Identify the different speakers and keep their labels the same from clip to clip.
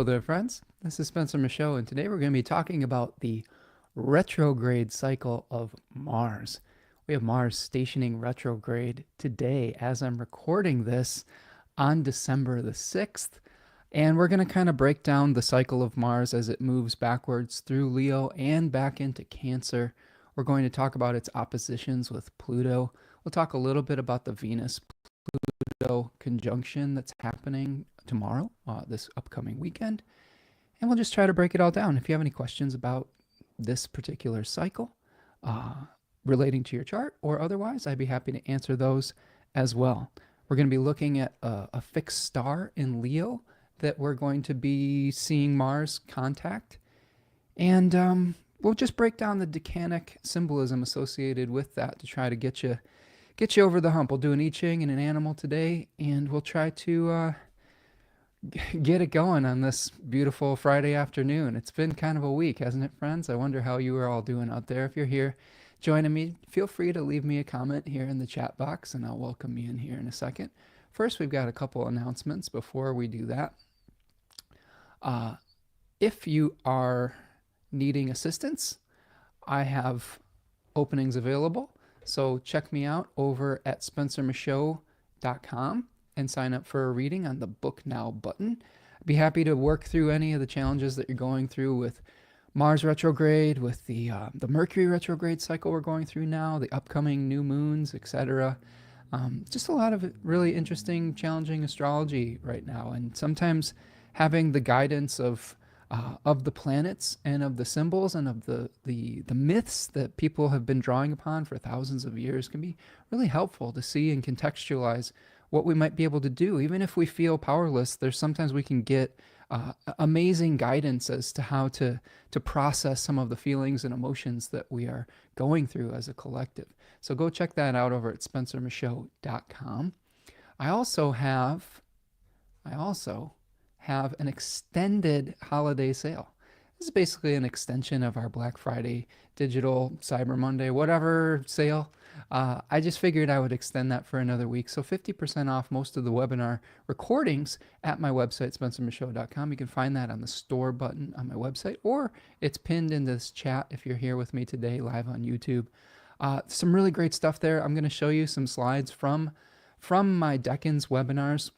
Speaker 1: there, friends. This is Spencer Michaud, and today we're going to be talking about the retrograde cycle of Mars. We have Mars stationing retrograde today as I'm recording this on December the 6th, and we're going to kind of break down the cycle of Mars as it moves backwards through Leo and back into Cancer. We're going to talk about its oppositions with Pluto. We'll talk a little bit about the Venus Pluto conjunction that's happening tomorrow, this upcoming weekend. And we'll just try to break it all down. If you have any questions about this particular cycle relating to your chart or otherwise, I'd be happy to answer those as well. We're going to be looking at a fixed star in Leo that we're going to be seeing Mars contact. And we'll just break down the decanic symbolism associated with that to try to get you over the hump. We'll do an I Ching and an animal today, and we'll try to get it going on this beautiful Friday afternoon. It's been kind of a week, hasn't it, friends? I wonder how you are all doing out there. If you're here joining me, feel free to leave me a comment here in the chat box, and I'll welcome you in here in a second. First, we've got a couple announcements before we do that. If you are needing assistance, I have openings available. So check me out over at spencermichaud.com and sign up for a reading on the Book Now button. I'd be happy to work through any of the challenges that you're going through with Mars retrograde, with the Mercury retrograde cycle we're going through now, the upcoming new moons, etc. Just a lot of really interesting, challenging astrology right now, and sometimes having the guidance of the planets and of the symbols and of the myths that people have been drawing upon for thousands of years can be really helpful to see and contextualize what we might be able to do. Even if we feel powerless, there's sometimes we can get amazing guidance as to how to process some of the feelings and emotions that we are going through as a collective. So go check that out over at spencermichaud.com. I also have an extended holiday sale. This is basically an extension of our Black Friday, digital, Cyber Monday, whatever sale. I just figured I would extend that for another week. So 50% off most of the webinar recordings at my website, spencermichaud.com. You can find that on the store button on my website, or it's pinned in this chat if you're here with me today live on YouTube. Some really great stuff there. I'm going to show you some slides from my Decans webinars,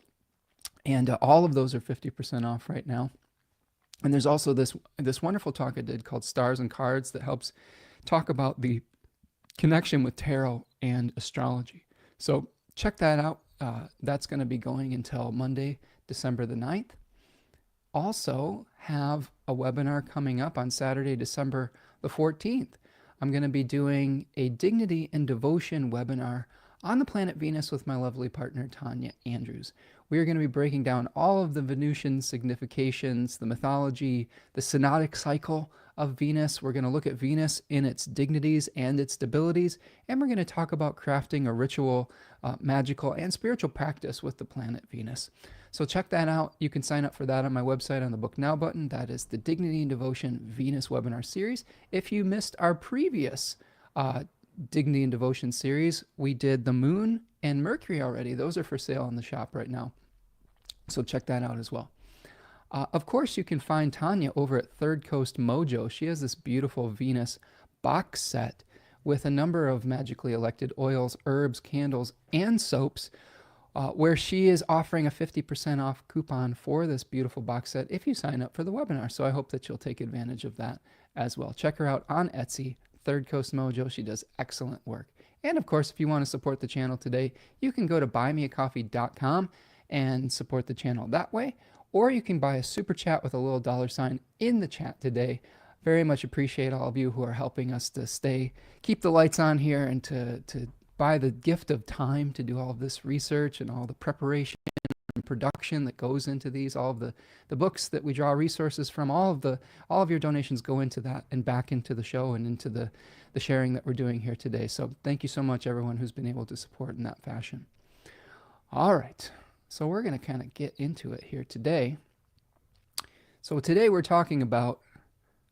Speaker 1: and all of those are 50% off right now. And there's also this wonderful talk I did called Stars and Cards that helps talk about the connection with tarot and astrology. So check that out. That's going to be going until Monday, December the 9th. Also have a webinar coming up on Saturday, December the 14th. I'm going to be doing a Dignity and Devotion webinar on the planet Venus with my lovely partner, Tanya Andrews. We are going to be breaking down all of the Venusian significations, the mythology, the synodic cycle of Venus. We're going to look at Venus in its dignities and its debilities, and we're going to talk about crafting a ritual, magical, and spiritual practice with the planet Venus. So check that out. You can sign up for that on my website on the Book Now button. That is the Dignity and Devotion Venus webinar series. If you missed our previous Dignity and Devotion series, we did the Moon and Mercury already. Those are for sale in the shop right now. So check that out as well. Of course, you can find Tanya over at Third Coast Mojo. She has this beautiful Venus box set with a number of magically elected oils, herbs, candles, and soaps, where she is offering a 50% off coupon for this beautiful box set if you sign up for the webinar. So I hope that you'll take advantage of that as well. Check her out on Etsy, Third Coast Mojo. She does excellent work. And of course, if you want to support the channel today, you can go to buymeacoffee.com and support the channel that way, or you can buy a super chat with a little $ in the chat today. Very much appreciate all of you who are helping us to keep the lights on here and to buy the gift of time to do all of this research and all the preparation and production that goes into these, all of the books that we draw resources from. All of your donations go into that and back into the show and into the sharing that we're doing here today. So thank you so much, everyone who's been able to support in that fashion. All right. So we're going to kind of get into it here today. So today we're talking about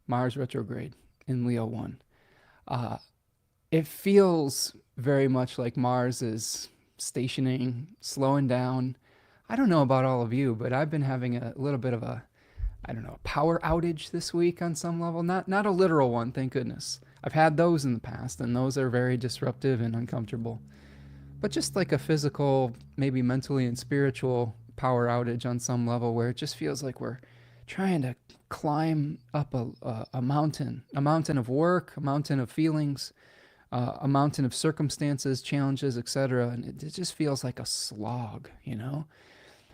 Speaker 1: Mars retrograde in Leo 1. It feels very much like Mars is stationing, slowing down. I don't know about all of you, but I've been having a little bit of a I don't know, a power outage this week on some level. Not a literal one, thank goodness. I've had those in the past, and those are very disruptive and uncomfortable. But just like a physical, maybe mentally and spiritual power outage on some level, where it just feels like we're trying to climb up a mountain of work, a mountain of feelings, a mountain of circumstances, challenges, etc. And it just feels like a slog, you know?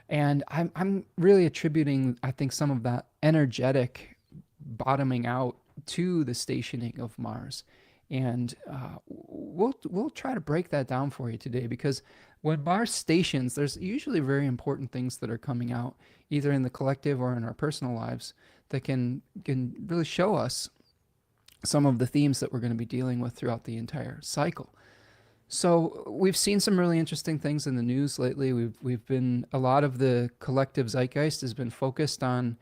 Speaker 1: And I'm really attributing, I think, some of that energetic bottoming out to the stationing of Mars. And we'll try to break that down for you today, because when Mars stations, there's usually very important things that are coming out, either in the collective or in our personal lives, that can really show us some of the themes that we're going to be dealing with throughout the entire cycle. So we've seen some really interesting things in the news lately. We've been, a lot of the collective zeitgeist has been focused on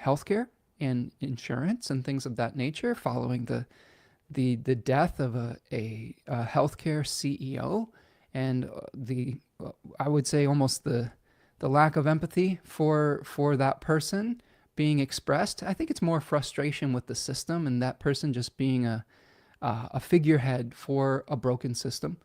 Speaker 1: healthcare and insurance and things of that nature, following the death of a healthcare CEO, and the I would say almost the lack of empathy for that person being expressed. I think it's more frustration with the system, and that person just being a figurehead for a broken system.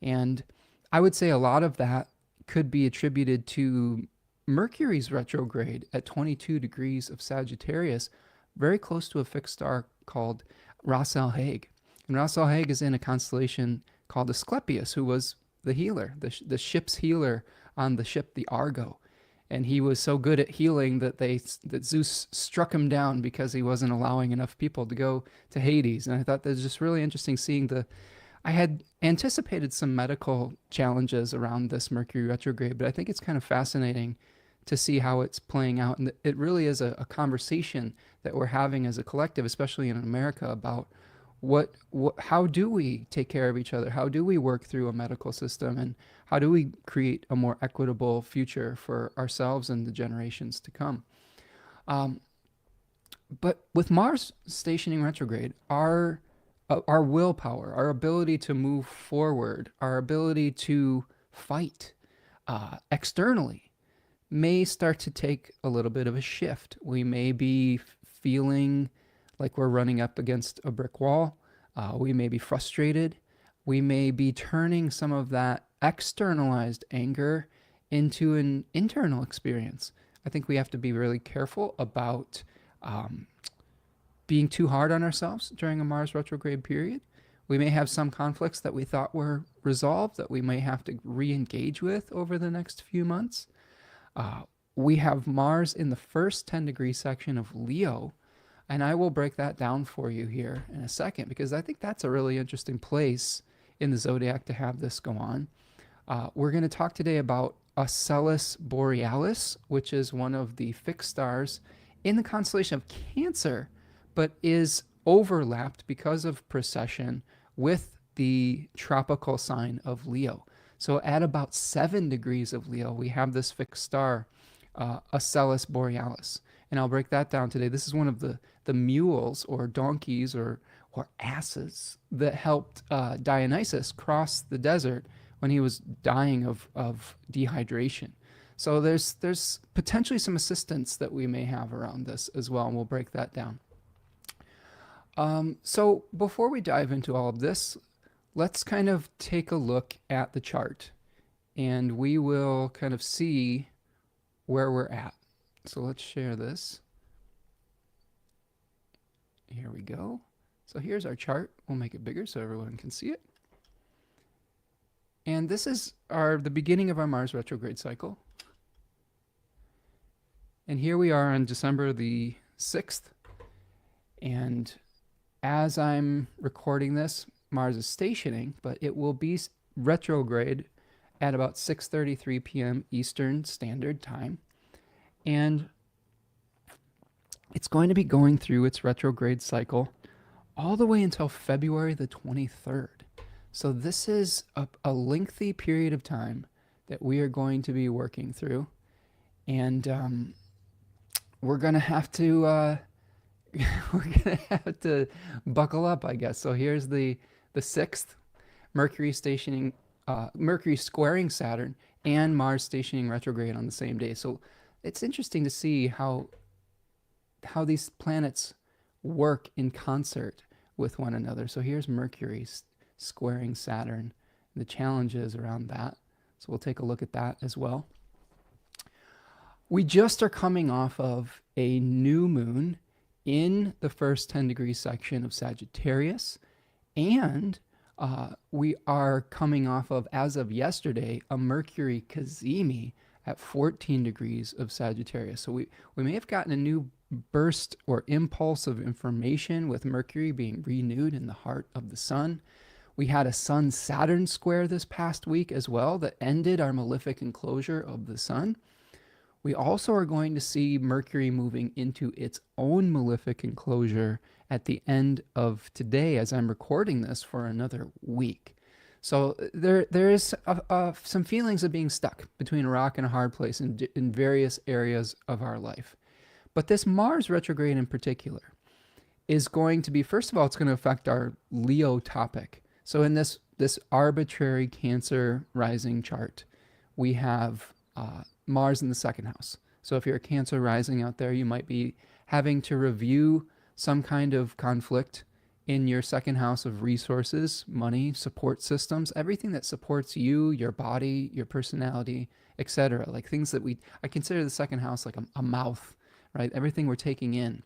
Speaker 1: And I would say a lot of that could be attributed to Mercury's retrograde at 22 degrees of Sagittarius, very close to a fixed star called Ras Al Hague. And Ras Al Hague is in a constellation called Asclepius, who was the healer, the ship's healer on the ship, the Argo. And he was so good at healing that Zeus struck him down because he wasn't allowing enough people to go to Hades. And I thought that was just really interesting seeing I had anticipated some medical challenges around this Mercury retrograde, but I think it's kind of fascinating to see how it's playing out. And it really is a conversation that we're having as a collective, especially in America, about how do we take care of each other? How do we work through a medical system? And how do we create a more equitable future for ourselves and the generations to come? But with Mars stationing retrograde, our willpower, our ability to move forward, our ability to fight externally may start to take a little bit of a shift. We may be feeling like we're running up against a brick wall. We may be frustrated. We may be turning some of that externalized anger into an internal experience. I think we have to be really careful about being too hard on ourselves during a Mars retrograde period. We may have some conflicts that we thought were resolved that we may have to re-engage with over the next few months. We have Mars in the first 10-degree section of Leo, and I will break that down for you here in a second, because I think that's a really interesting place in the zodiac to have this go on. We're going to talk today about Ocellus Borealis, which is one of the fixed stars in the constellation of Cancer, but is overlapped because of precession with the tropical sign of Leo. So at about 7 degrees of Leo, we have this fixed star, Ocellus Borealis. And I'll break that down today. This is one of the mules or donkeys or asses that helped Dionysus cross the desert when he was dying of dehydration. So there's potentially some assistance that we may have around this as well, and we'll break that down. So before we dive into all of this, let's kind of take a look at the chart, and we will kind of see where we're at. So let's share this. Here we go. So here's our chart. We'll make it bigger so everyone can see it. And this is the beginning of our Mars retrograde cycle. And here we are on December the 6th. And as I'm recording this, Mars is stationing, but it will be retrograde at about 6:33 p.m. Eastern Standard Time. And it's going to be going through its retrograde cycle all the way until February the 23rd. So this is a lengthy period of time that we are going to be working through. And we're going to have to buckle up, I guess. So here's the 6th, Mercury stationing, Mercury squaring Saturn, and Mars stationing retrograde on the same day. So it's interesting to see how how these planets work in concert with one another. So here's Mercury squaring Saturn, the challenges around that. So we'll take a look at that as well. We just are coming off of a new moon in the first 10 degree section of Sagittarius, and we are coming off of, as of yesterday, a Mercury cazimi at 14 degrees of Sagittarius. So we may have gotten a new burst or impulse of information with Mercury being renewed in the heart of the sun. We had a Sun-Saturn square this past week as well that ended our malefic enclosure of the sun. We also are going to see Mercury moving into its own malefic enclosure at the end of today as I'm recording this for another week. So there is some feelings of being stuck between a rock and a hard place in various areas of our life. But this Mars retrograde in particular is going to be, first of all, it's going to affect our Leo topic. So in this arbitrary Cancer rising chart, we have Mars in the second house. So if you're a Cancer rising out there, you might be having to review some kind of conflict in your second house of resources, money, support systems, everything that supports you, your body, your personality, etc. Like things that I consider the second house like a mouth, right? Everything we're taking in.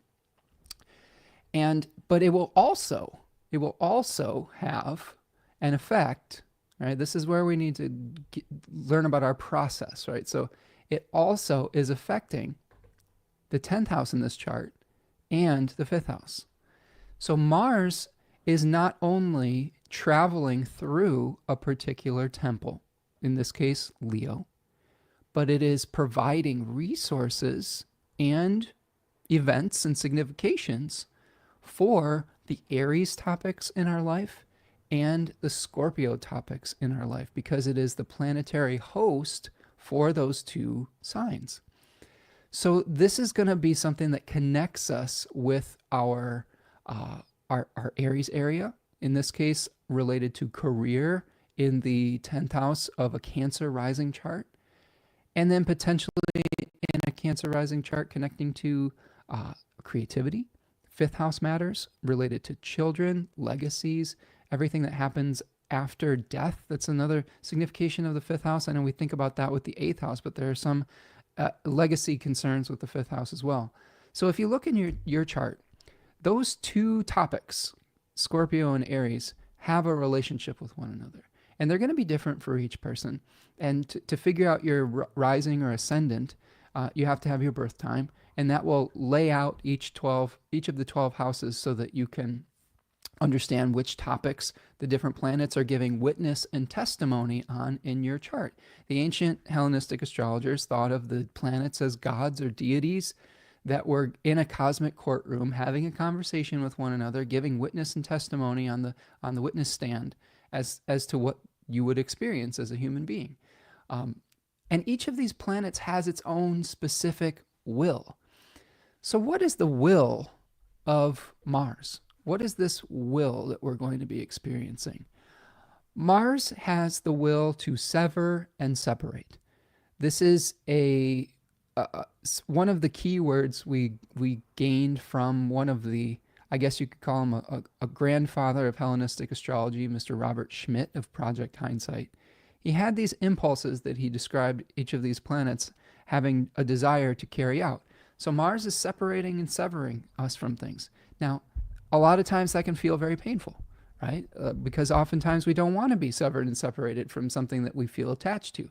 Speaker 1: But it will also have an effect, right? This is where we need to learn about our process, right? So it also is affecting the 10th house in this chart and the 5th house. So Mars is not only traveling through a particular temple, in this case, Leo, but it is providing resources and events and significations for the Aries topics in our life and the Scorpio topics in our life, because it is the planetary host for those two signs. So this is going to be something that connects us with our Aries area, in this case related to career in the 10th house of a Cancer rising chart, and then potentially in a Cancer rising chart connecting to creativity. 5th house matters related to children, legacies, everything that happens after death. That's another signification of the 5th house. I know we think about that with the 8th house, but there are some legacy concerns with the 5th house as well. So if you look in your chart, those two topics, Scorpio and Aries, have a relationship with one another. And they're going to be different for each person. And to figure out your rising or ascendant, you have to have your birth time. And that will lay out each of the 12 houses so that you can understand which topics the different planets are giving witness and testimony on in your chart. The ancient Hellenistic astrologers thought of the planets as gods or deities that were in a cosmic courtroom having a conversation with one another, giving witness and testimony on the witness stand as to what you would experience as a human being. And each of these planets has its own specific will. So what is the will of Mars? What is this will that we're going to be experiencing? Mars has the will to sever and separate. This is one of the key words we gained from one of the, I guess you could call him a grandfather of Hellenistic astrology, Mr. Robert Schmidt of Project Hindsight. He had these impulses that he described each of these planets having a desire to carry out. So Mars is separating and severing us from things. Now, a lot of times that can feel very painful, right? Because oftentimes we don't want to be severed and separated from something that we feel attached to.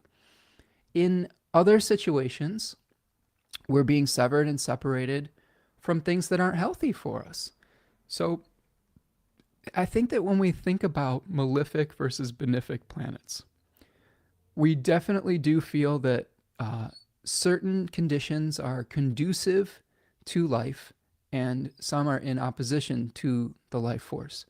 Speaker 1: In other situations, we're being severed and separated from things that aren't healthy for us. So I think that when we think about malefic versus benefic planets, we definitely do feel that certain conditions are conducive to life and some are in opposition to the life force.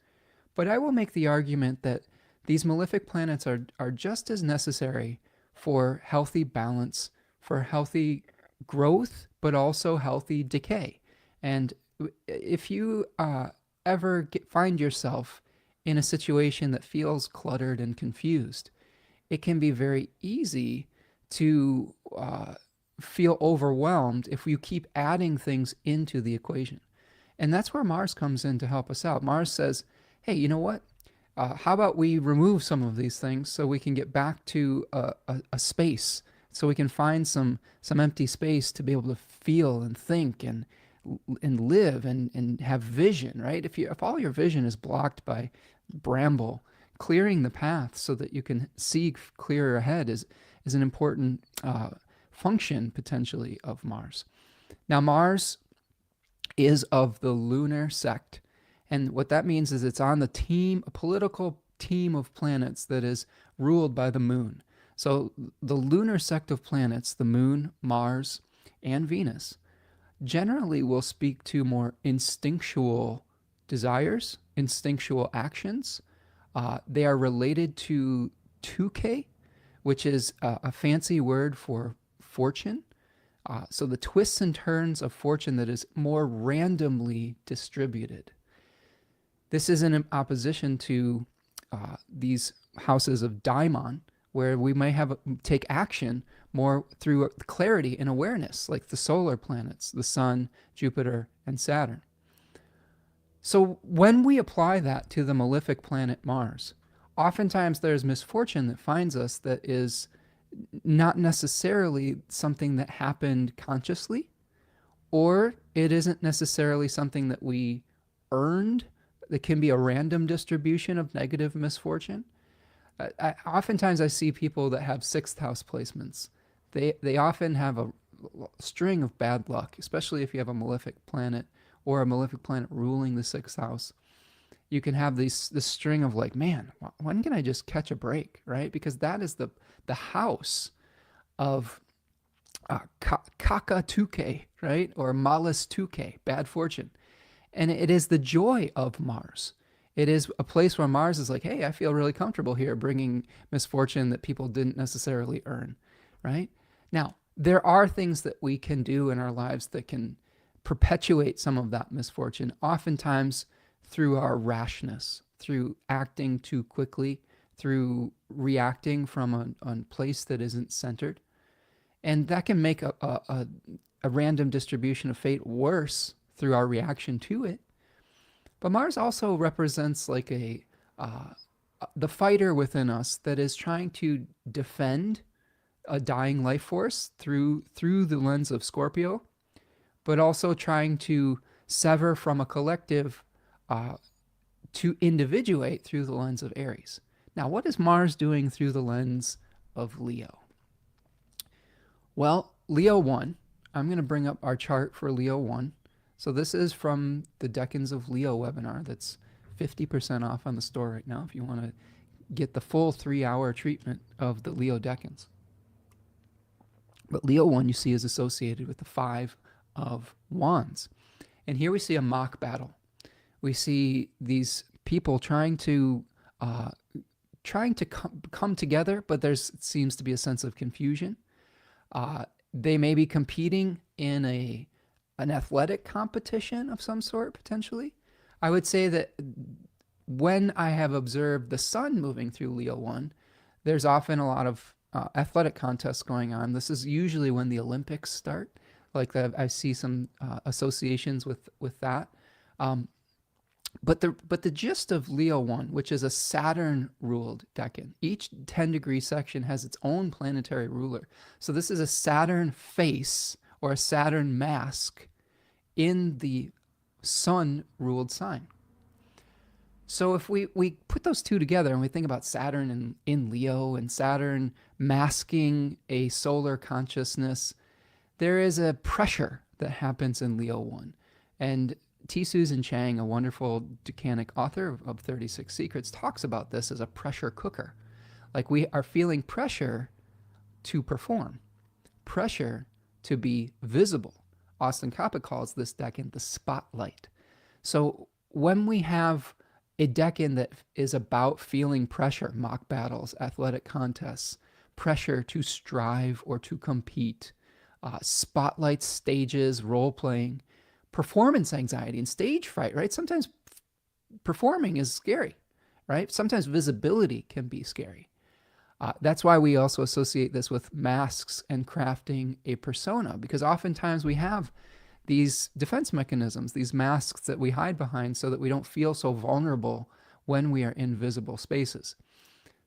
Speaker 1: But I will make the argument that these malefic planets are just as necessary for healthy balance, for healthy growth, but also healthy decay. And if you ever find yourself in a situation that feels cluttered and confused, it can be very easy to feel overwhelmed if you keep adding things into the equation. And that's where Mars comes in to help us out. Mars says, hey, you know what? How about we remove some of these things so we can get back to a space, so we can find some empty space to be able to feel and think and live and have vision, right? If all your vision is blocked by bramble, clearing the path so that you can see clearer ahead is an important function potentially of Mars. Now, Mars is of the lunar sect. And what that means is it's on the team, a political team of planets that is ruled by the moon. So the lunar sect of planets, the moon, Mars, and Venus, generally will speak to more instinctual desires, instinctual actions. They are related to 2K, which is a fancy word for fortune. So the twists and turns of fortune that is more randomly distributed. This is in opposition to these houses of daimon, where we may take action more through clarity and awareness, like the solar planets, the Sun, Jupiter, and Saturn. So when we apply that to the malefic planet Mars, oftentimes there's misfortune that finds us that is not necessarily something that happened consciously, or it isn't necessarily something that we earned. It can be a random distribution of negative misfortune. Oftentimes I see people that have sixth house placements. They often have a string of bad luck, especially if you have a malefic planet or a malefic planet ruling the sixth house. You can have this string of like, man, when can I just catch a break, right? Because that is the house of Kaka-tuke, right? Or Malas-tuke, bad fortune. And it is the joy of Mars. It is a place where Mars is like, hey, I feel really comfortable here bringing misfortune that people didn't necessarily earn, right? Now, there are things that we can do in our lives that can perpetuate some of that misfortune, oftentimes through our rashness, through acting too quickly, through reacting from a place that isn't centered. And that can make a random distribution of fate worse through our reaction to it. But Mars also represents like the fighter within us that is trying to defend a dying life force through the lens of Scorpio, but also trying to sever from a collective to individuate through the lens of Aries. Now, what is Mars doing through the lens of Leo? Well, Leo 1, I'm going to bring up our chart for Leo 1. So this is from the Decans of Leo webinar that's 50% off on the store right now if you want to get the full 3-hour treatment of the Leo Decans. But Leo 1 you see is associated with the 5 of Wands. And here we see a mock battle. We see these people trying to come together, but there seems to be a sense of confusion. They may be competing in an athletic competition of some sort, potentially. I would say that when I have observed the sun moving through Leo 1, there's often a lot of athletic contests going on. This is usually when the Olympics start. Like I see some associations with that. But the gist of Leo 1, which is a Saturn-ruled decan, each 10-degree section has its own planetary ruler. So this is a Saturn face or a Saturn mask in the Sun-ruled sign. So if we put those two together and we think about Saturn in Leo and Saturn masking a solar consciousness, there is a pressure that happens in Leo 1. And T. Susan Chang, a wonderful decanic author of 36 Secrets, talks about this as a pressure cooker. Like we are feeling pressure to perform, pressure to be visible. Austin Coppock calls this decan the spotlight. So when we have a decan that is about feeling pressure, mock battles, athletic contests, pressure to strive or to compete, spotlight stages, role-playing, performance anxiety and stage fright, right? Sometimes performing is scary, right? Sometimes visibility can be scary. That's why we also associate this with masks and crafting a persona, because oftentimes we have these defense mechanisms, these masks that we hide behind so that we don't feel so vulnerable when we are in visible spaces.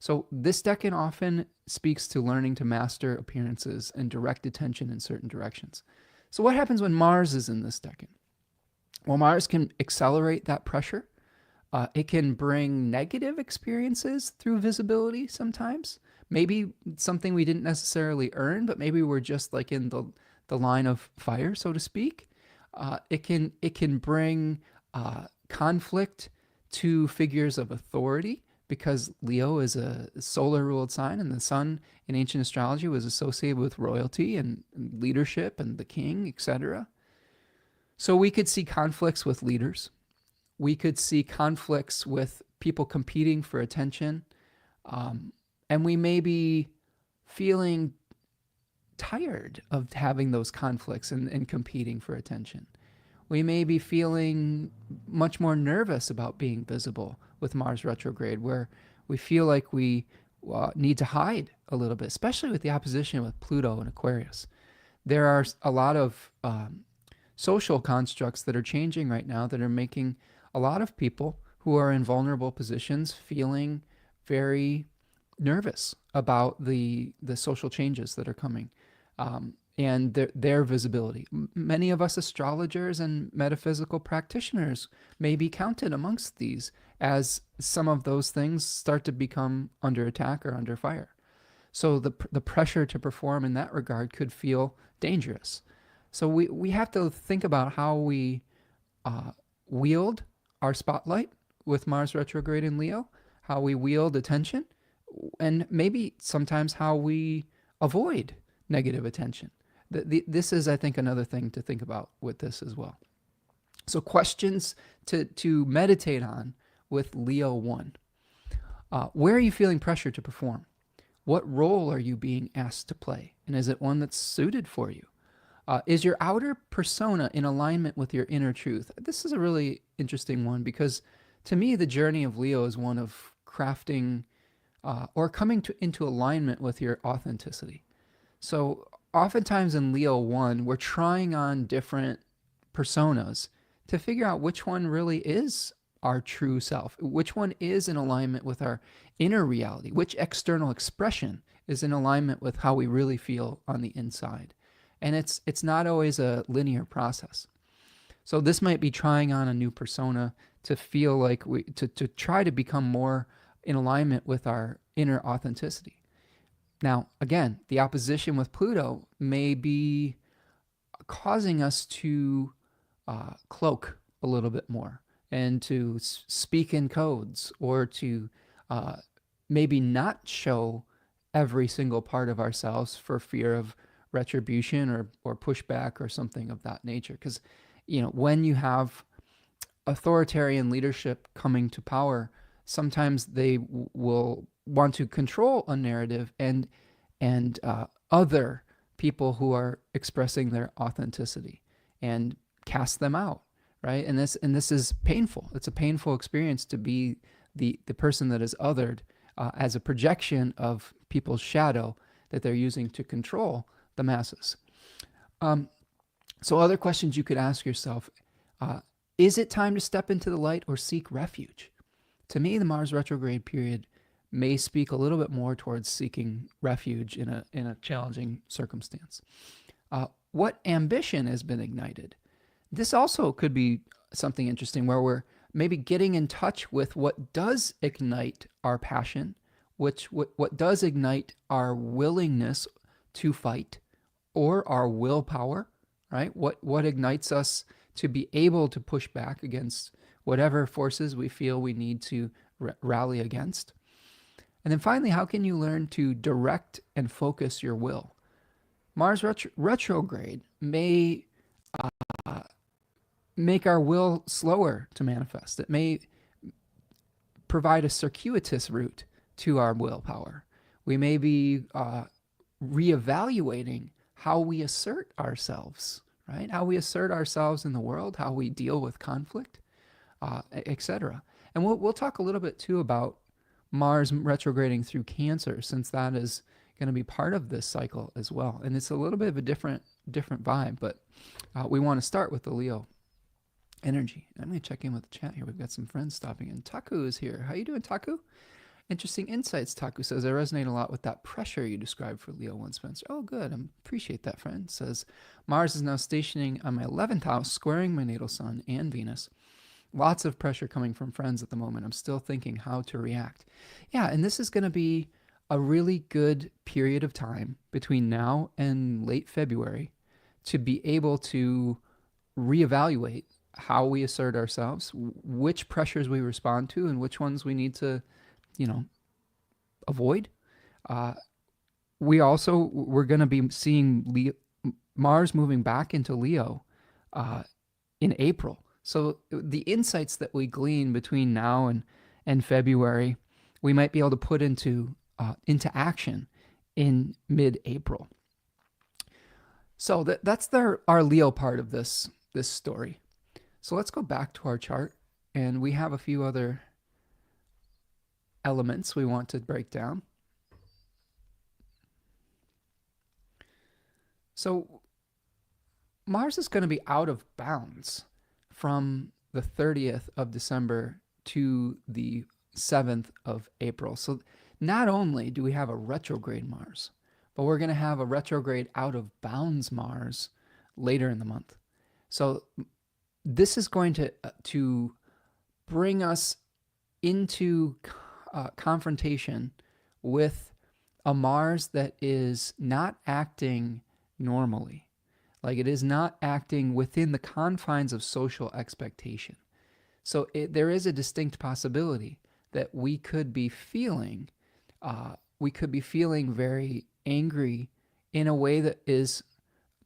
Speaker 1: So this decan often speaks to learning to master appearances and direct attention in certain directions. So what happens when Mars is in this decan? Well, Mars can accelerate that pressure. It can bring negative experiences through visibility sometimes. Maybe something we didn't necessarily earn, but maybe we're just like in the line of fire, so to speak. It can bring conflict to figures of authority, because Leo is a solar ruled sign, and the sun in ancient astrology was associated with royalty and leadership and the king, etc. So we could see conflicts with leaders. We could see conflicts with people competing for attention. And we may be feeling tired of having those conflicts and competing for attention. We may be feeling much more nervous about being visible with Mars retrograde, where we feel like we need to hide a little bit, especially with the opposition with Pluto and Aquarius. There are a lot of social constructs that are changing right now that are making a lot of people who are in vulnerable positions feeling very nervous about the social changes that are coming, and their visibility. Many of us astrologers and metaphysical practitioners may be counted amongst these, as some of those things start to become under attack or under fire. So the pressure to perform in that regard could feel dangerous. So we have to think about how we wield our spotlight with Mars retrograde in Leo, how we wield attention, and maybe sometimes how we avoid negative attention. This is, I think, another thing to think about with this as well. So questions to meditate on with Leo 1. Where are you feeling pressure to perform? What role are you being asked to play? And is it one that's suited for you? Is your outer persona in alignment with your inner truth? This is a really interesting one, because to me, the journey of Leo is one of crafting or coming into alignment with your authenticity. So oftentimes in Leo 1, we're trying on different personas to figure out which one really is our true self, which one is in alignment with our inner reality, which external expression is in alignment with how we really feel on the inside. And it's not always a linear process. So this might be trying on a new persona to feel like to try to become more in alignment with our inner authenticity. Now, again, the opposition with Pluto may be causing us to cloak a little bit more and to speak in codes, or to maybe not show every single part of ourselves for fear of retribution or pushback or something of that nature. Because, when you have authoritarian leadership coming to power, sometimes they will want to control a narrative and other people who are expressing their authenticity and cast them out, right? And this is painful. It's a painful experience to be the person that is othered as a projection of people's shadow that they're using to control the masses. So other questions you could ask yourself, is it time to step into the light or seek refuge? To me, the Mars retrograde period may speak a little bit more towards seeking refuge in a challenging circumstance. What ambition has been ignited? This also could be something interesting, where we're maybe getting in touch with what does ignite our passion, what does ignite our willingness to fight, or our willpower, right? What ignites us to be able to push back against whatever forces we feel we need to rally against. And then finally, how can you learn to direct and focus your will? Mars retrograde may make our will slower to manifest. It may provide a circuitous route to our willpower. We may be reevaluating how we assert ourselves, right? How we assert ourselves in the world, how we deal with conflict, etc. And we'll talk a little bit too about Mars retrograding through Cancer, since that is going to be part of this cycle as well. And it's a little bit of a different vibe, but we want to start with the Leo energy. I'm going to check in with the chat here. We've got some friends stopping in. Taku is here. How you doing, Taku? Interesting insights, Taku says. I resonate a lot with that pressure you described for Leo 1, Spencer. Oh, good. I appreciate that, friend. Says, Mars is now stationing on my 11th house, squaring my natal sun and Venus. Lots of pressure coming from friends at the moment. I'm still thinking how to react. Yeah, and this is going to be a really good period of time between now and late February to be able to reevaluate how we assert ourselves, which pressures we respond to, and which ones we need to, avoid. We're going to be seeing Mars moving back into Leo in April. So the insights that we glean between now and February, we might be able to put into action in mid-April. So that's our Leo part of this story. So let's go back to our chart, and we have a few other elements we want to break down. So Mars is going to be out of bounds from the 30th of December to the 7th of April. So not only do we have a retrograde Mars, but we're going to have a retrograde out of bounds Mars later in the month. So this is going to bring us into confrontation with a Mars that is not acting normally. Like, it is not acting within the confines of social expectation. So there is a distinct possibility that we could be feeling very angry in a way that is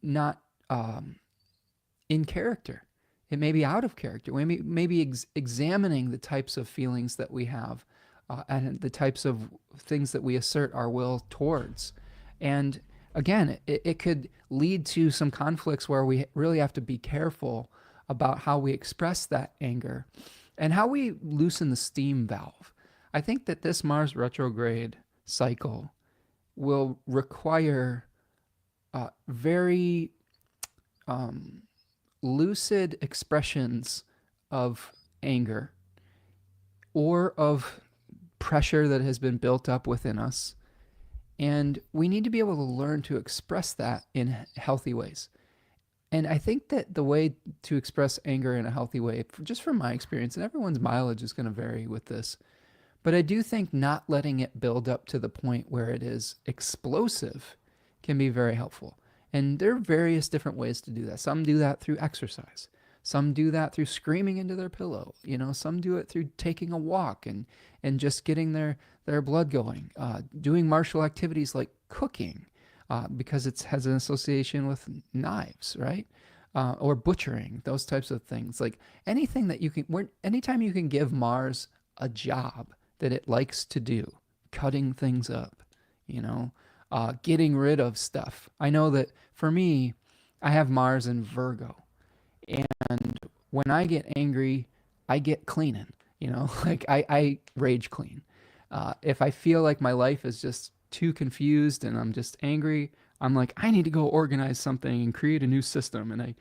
Speaker 1: not in character. It may be out of character. We may be examining the types of feelings that we have and the types of things that we assert our will towards. And again, it could lead to some conflicts where we really have to be careful about how we express that anger and how we loosen the steam valve. I think that this Mars retrograde cycle will require very lucid expressions of anger or of pressure that has been built up within us. And we need to be able to learn to express that in healthy ways. And I think that the way to express anger in a healthy way, just from my experience, and everyone's mileage is going to vary with this, but I do think not letting it build up to the point where it is explosive can be very helpful. And there are various different ways to do that. Some do that through exercise. Some do that through screaming into their pillow. Some do it through taking a walk and just getting their blood going. Doing martial activities like cooking, because it has an association with knives, right? Or butchering, those types of things. Like anything that you can, anytime you can give Mars a job that it likes to do, cutting things up, getting rid of stuff. I know that for me, I have Mars in Virgo. And when I get angry, I get cleaning, like I rage clean. If I feel like my life is just too confused and I'm just angry, I'm like, I need to go organize something and create a new system. And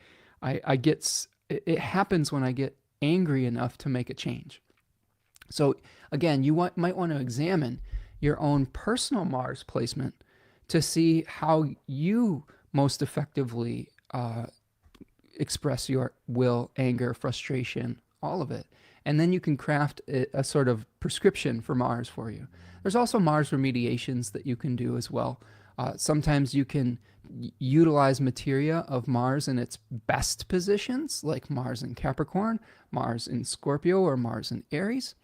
Speaker 1: it happens when I get angry enough to make a change. So again, you might want to examine your own personal Mars placement to see how you most effectively express your will, anger, frustration, all of it. And then you can craft a sort of prescription for Mars for you. There's also Mars remediations that you can do as well. Sometimes you can utilize materia of Mars in its best positions, like Mars in Capricorn, Mars in Scorpio, or Mars in Aries.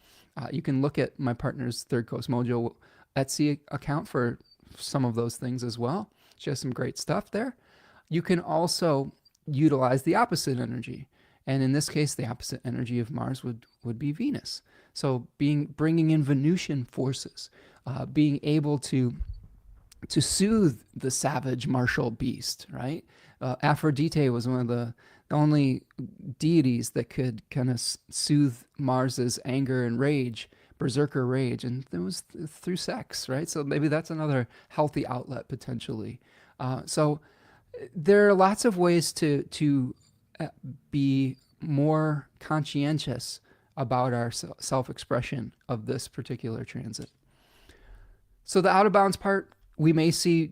Speaker 1: You can look at my partner's Third Coast Mojo Etsy account for some of those things as well. She has some great stuff there. You can also utilize the opposite energy. And in this case, the opposite energy of Mars would be Venus. So bringing in Venusian forces, being able to soothe the savage martial beast, right? Aphrodite was one of the only deities that could kind of soothe Mars's anger and rage berserker rage, and it was through sex, right? So maybe that's another healthy outlet potentially. So there are lots of ways to uh, be more conscientious about our self-expression of this particular transit. So the out of bounds part, we may see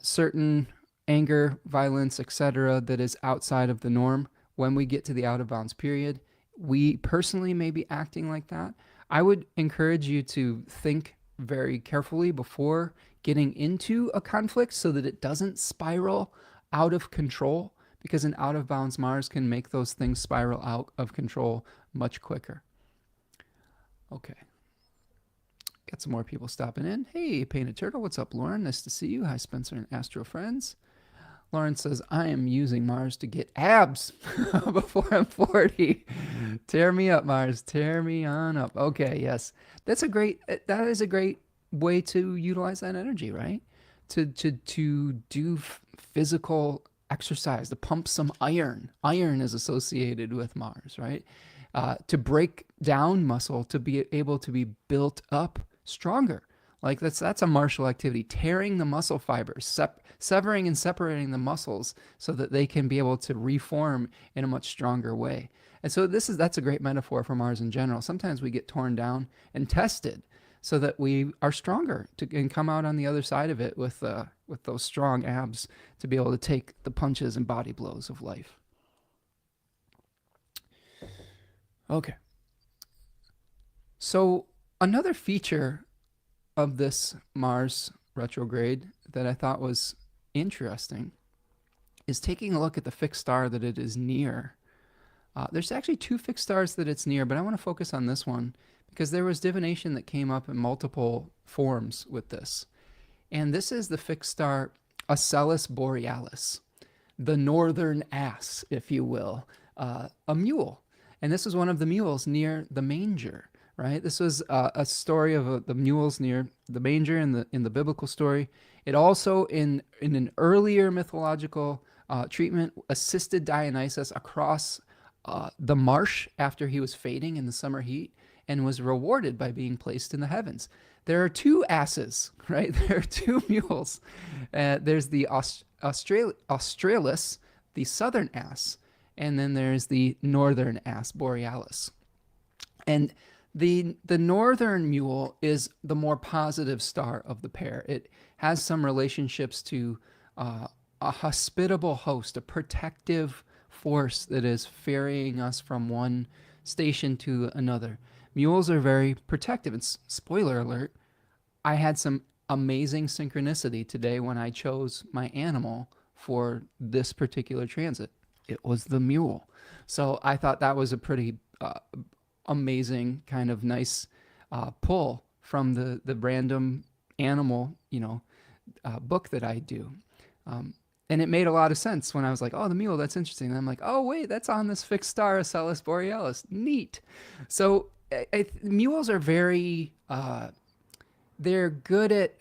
Speaker 1: certain anger, violence, etc., that is outside of the norm when we get to the out of bounds period. We personally may be acting like that. I would encourage you to think very carefully before getting into a conflict so that it doesn't spiral out of control, because an out of bounds Mars can make those things spiral out of control much quicker. Okay. Got some more people stopping in. Hey, Painted Turtle, what's up, Lauren? Nice to see you. Hi, Spencer and Astro Friends. Lauren says, I am using Mars to get abs before I'm 40. Tear me up, Mars. Tear me on up. Okay, yes. That is a great way to utilize that energy, right? To do physical exercise, to pump some iron. Iron is associated with Mars, right? To break down muscle, to be able to be built up stronger. Like that's a martial activity, tearing the muscle fibers, severing and separating the muscles so that they can be able to reform in a much stronger way. And so that's a great metaphor for Mars in general. Sometimes we get torn down and tested so that we are stronger and come out on the other side of it with those strong abs to be able to take the punches and body blows of life. Okay. So another feature of this Mars retrograde that I thought was interesting is taking a look at the fixed star that it is near. There's actually two fixed stars that it's near, but I want to focus on this one because there was divination that came up in multiple forms with this. And this is the fixed star Ocellus Borealis, the northern ass, if you will, a mule. And this was one of the mules near the manger, right? This was a story of the mules near the manger in the biblical story. It also, in an earlier mythological treatment, assisted Dionysus across the marsh after he was fading in the summer heat and was rewarded by being placed in the heavens. There are two asses, right? There are two mules. There's the Australis, the southern ass, and then there's the northern ass, Borealis. And the northern mule is the more positive star of the pair. It has some relationships to a hospitable host, a protective force that is ferrying us from one station to another. Mules are very protective. And spoiler alert, I had some amazing synchronicity today when I chose my animal for this particular transit. It was the mule. So I thought that was a pretty amazing kind of nice pull from the random animal, book that I do. And it made a lot of sense when I was like, oh, the mule, that's interesting. And I'm like, oh, wait, that's on this fixed star, Ocellus Borealis. Neat. So mules are very, they're good at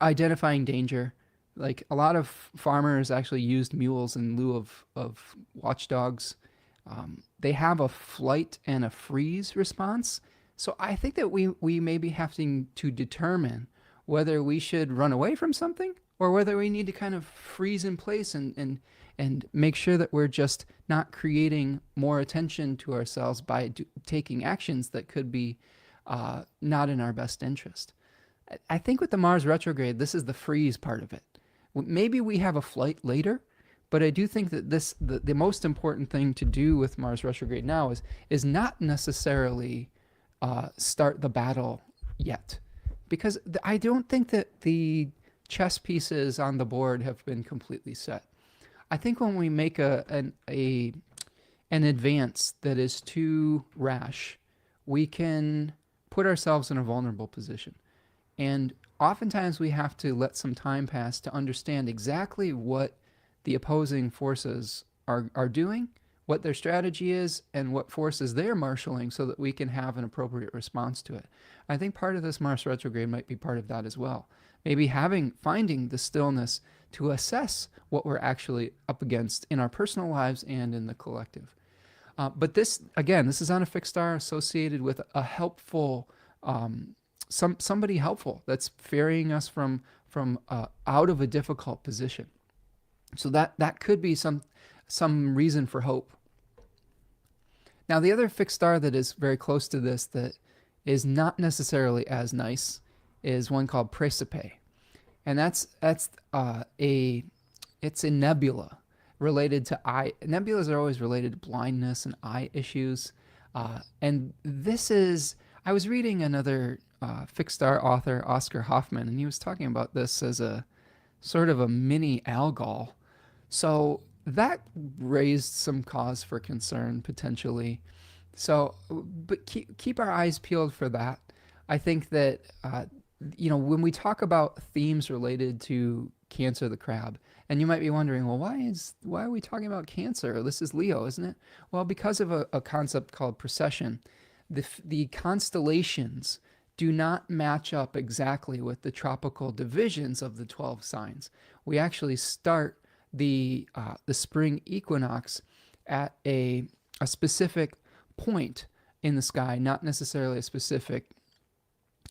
Speaker 1: identifying danger. Like a lot of farmers actually used mules in lieu of watchdogs. They have a flight and a freeze response. So I think that we may be having to determine whether we should run away from something or whether we need to kind of freeze in place and make sure that we're just not creating more attention to ourselves by taking actions that could be not in our best interest. I think with the Mars retrograde, this is the freeze part of it. Maybe we have a flight later, but I do think that the most important thing to do with Mars retrograde now is not necessarily start the battle yet, because I don't think that the chess pieces on the board have been completely set. I think when we make an advance that is too rash, we can put ourselves in a vulnerable position. And oftentimes we have to let some time pass to understand exactly what the opposing forces are doing, what their strategy is, and what forces they're marshaling so that we can have an appropriate response to it. I think part of this Mars retrograde might be part of that as well. Maybe finding the stillness to assess what we're actually up against in our personal lives and in the collective. But this is on a fixed star associated with a helpful somebody helpful that's ferrying us from out of a difficult position. So that could be some reason for hope. Now, the other fixed star that is very close to this that is not necessarily as nice is one called Praesepe, and that's it's a nebula related to eye. Nebulas are always related to blindness and eye issues, and this is. I was reading another fixed star author, Oscar Hoffman, and he was talking about this as a sort of a mini algol. So that raised some cause for concern potentially. So, but keep our eyes peeled for that. I think that when we talk about themes related to Cancer the crab, and you might be wondering, well, why are we talking about Cancer? This is Leo, isn't it? Well, because of a concept called precession, the constellations do not match up exactly with the tropical divisions of the 12 signs. We actually start the spring equinox at a specific point in the sky, not necessarily a specific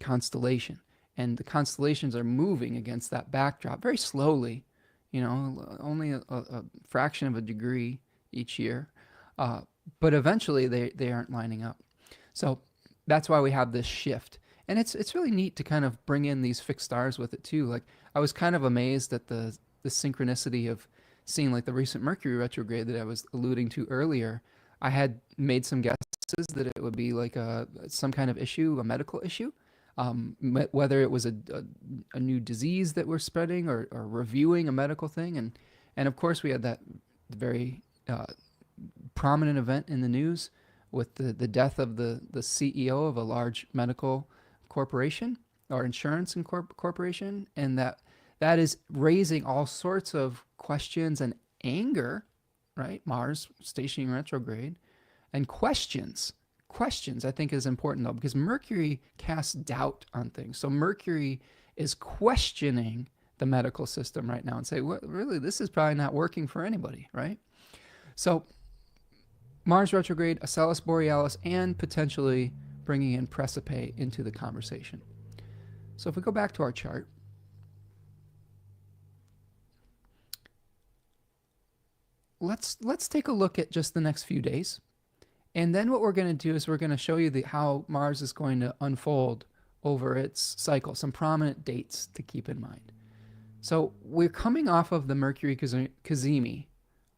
Speaker 1: constellation. And the constellations are moving against that backdrop very slowly, only a fraction of a degree each year. But eventually they aren't lining up. So that's why we have this shift. And it's really neat to kind of bring in these fixed stars with it too. Like I was kind of amazed at the synchronicity of seeing like the recent Mercury retrograde that I was alluding to earlier. I had made some guesses that it would be like some kind of issue, a medical issue, whether it was a new disease that we're spreading or reviewing a medical thing. And of course we had that very prominent event in the news with the death of the CEO of a large medical corporation or insurance corporation, and that is raising all sorts of questions and anger, right? Mars stationing retrograde, and questions. Questions, I think, is important though, because Mercury casts doubt on things. So Mercury is questioning the medical system right now and say, "What really? This is probably not working for anybody," right? So Mars retrograde, Acellus Borealis, and potentially bringing in Praesepe into the conversation. So if we go back to our chart, let's take a look at just the next few days. And then what we're going to do is we're going to show you how Mars is going to unfold over its cycle, some prominent dates to keep in mind. So we're coming off of the Mercury Cazimi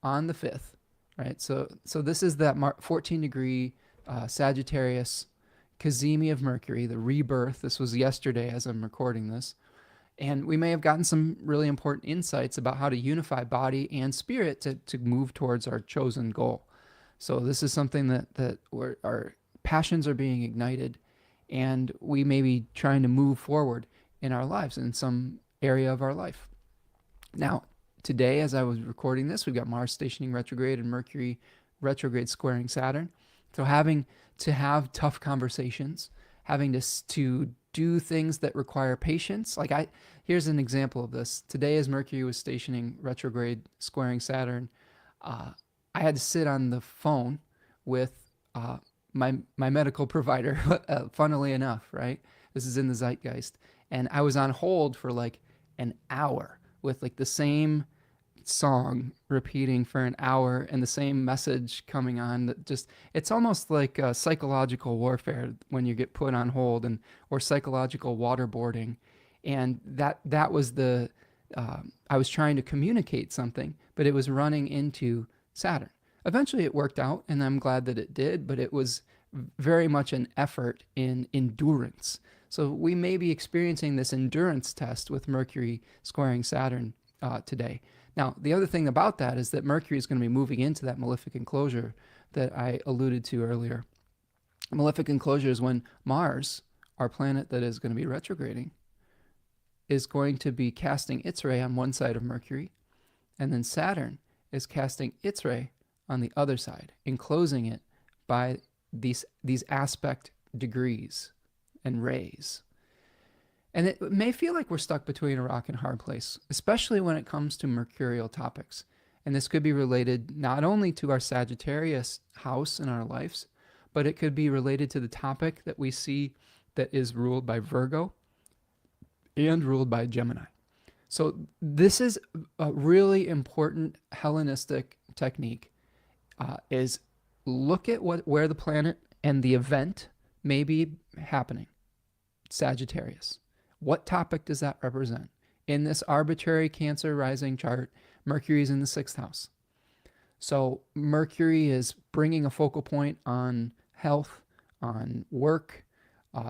Speaker 1: on the 5th, right? So this is that 14-degree Sagittarius Cazimi of Mercury, the rebirth. This was yesterday as I'm recording this. And we may have gotten some really important insights about how to unify body and spirit to move towards our chosen goal. So this is something that our passions are being ignited, and we may be trying to move forward in our lives, in some area of our life. Now, today, as I was recording this, we've got Mars stationing retrograde and Mercury retrograde squaring Saturn. So having to have tough conversations, having to do things that require patience. Here's an example of this. Today, as Mercury was stationing retrograde squaring Saturn, I had to sit on the phone with my medical provider, funnily enough, right? This is in the zeitgeist. And I was on hold for like an hour with like the same song repeating for an hour and the same message coming on. That just, it's almost like psychological warfare when you get put on hold, or psychological waterboarding. And that was I was trying to communicate something, but it was running into Saturn. Eventually it worked out, and I'm glad that it did, but it was very much an effort in endurance. So we may be experiencing this endurance test with Mercury squaring Saturn today. Now, the other thing about that is that Mercury is going to be moving into that malefic enclosure that I alluded to earlier. Malefic enclosure is when Mars, our planet that is going to be retrograding, is going to be casting its ray on one side of Mercury, and then Saturn is casting its ray on the other side, enclosing it by these aspect degrees and rays. And it may feel like we're stuck between a rock and a hard place, especially when it comes to mercurial topics. And this could be related not only to our Sagittarius house in our lives, but it could be related to the topic that we see that is ruled by Virgo and ruled by Gemini. So this is a really important Hellenistic technique, is look at where the planet and the event may be happening. Sagittarius. What topic does that represent? In this arbitrary Cancer rising chart, Mercury is in the 6th house. So Mercury is bringing a focal point on health, on work,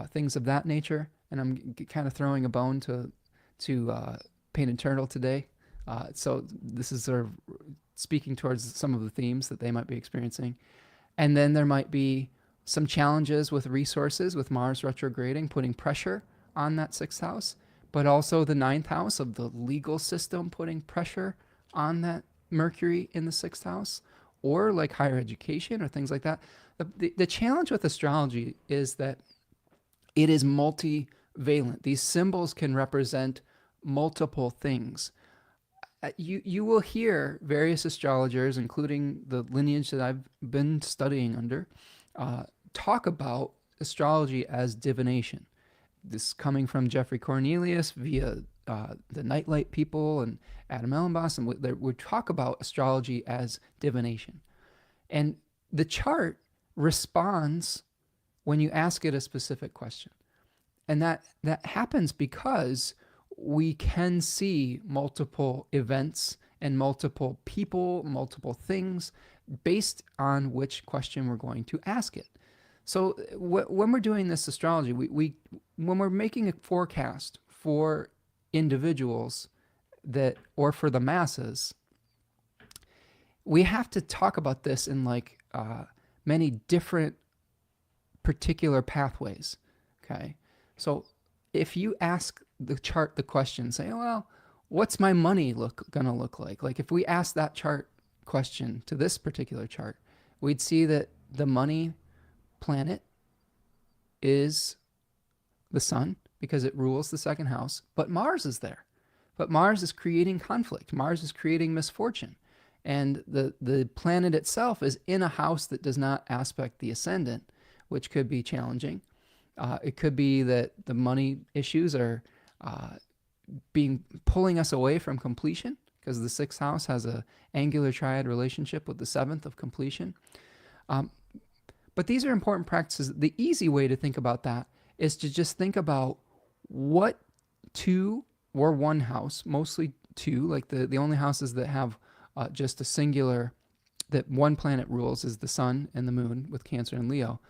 Speaker 1: things of that nature. And I'm kind of throwing a bone to Painted Turtle today. So this is sort of speaking towards some of the themes that they might be experiencing. And then there might be some challenges with resources, with Mars retrograding, putting pressure on that 6th house, but also the 9th house of the legal system putting pressure on that Mercury in the 6th house, or like higher education or things like that. The challenge with astrology is that it is multivalent. These symbols can represent multiple things. You will hear various astrologers, including the lineage that I've been studying under, talk about astrology as divination. This coming from Jeffrey Cornelius via the Nightlight people and Adam Ellenboss, and we talk about astrology as divination. And the chart responds when you ask it a specific question. And that happens because we can see multiple events and multiple people, multiple things based on which question we're going to ask it. So when we're doing this astrology, we when we're making a forecast for individuals or for the masses, we have to talk about this in many different particular pathways. Okay, so if you ask the chart the question, say, well, what's my money gonna look like? Like if we ask that chart question to this particular chart, we'd see that the money planet is the sun because it rules the 2nd house, but Mars is there. But Mars is creating conflict. Mars is creating misfortune. And the planet itself is in a house that does not aspect the ascendant, which could be challenging. It could be that the money issues are pulling us away from completion, because the 6th house has a angular triad relationship with the 7th of completion. But these are important practices. The easy way to think about that is to just think about what 2 or 1 house, mostly 2, like the only houses that have just a singular, that one planet rules is the sun and the moon with Cancer and Leo.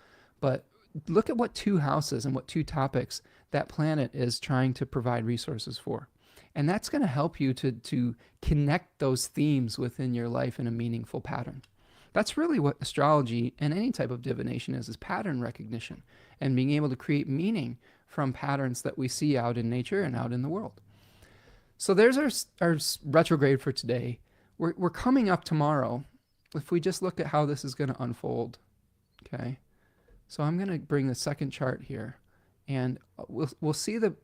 Speaker 1: But look at what 2 houses and what 2 topics that planet is trying to provide resources for. And that's going to help you to connect those themes within your life in a meaningful pattern. That's really what astrology and any type of divination is pattern recognition and being able to create meaning from patterns that we see out in nature and out in the world. So there's our retrograde for today. We're coming up tomorrow. If we just look at how this is going to unfold, okay? So I'm going to bring the second chart here, and we'll see the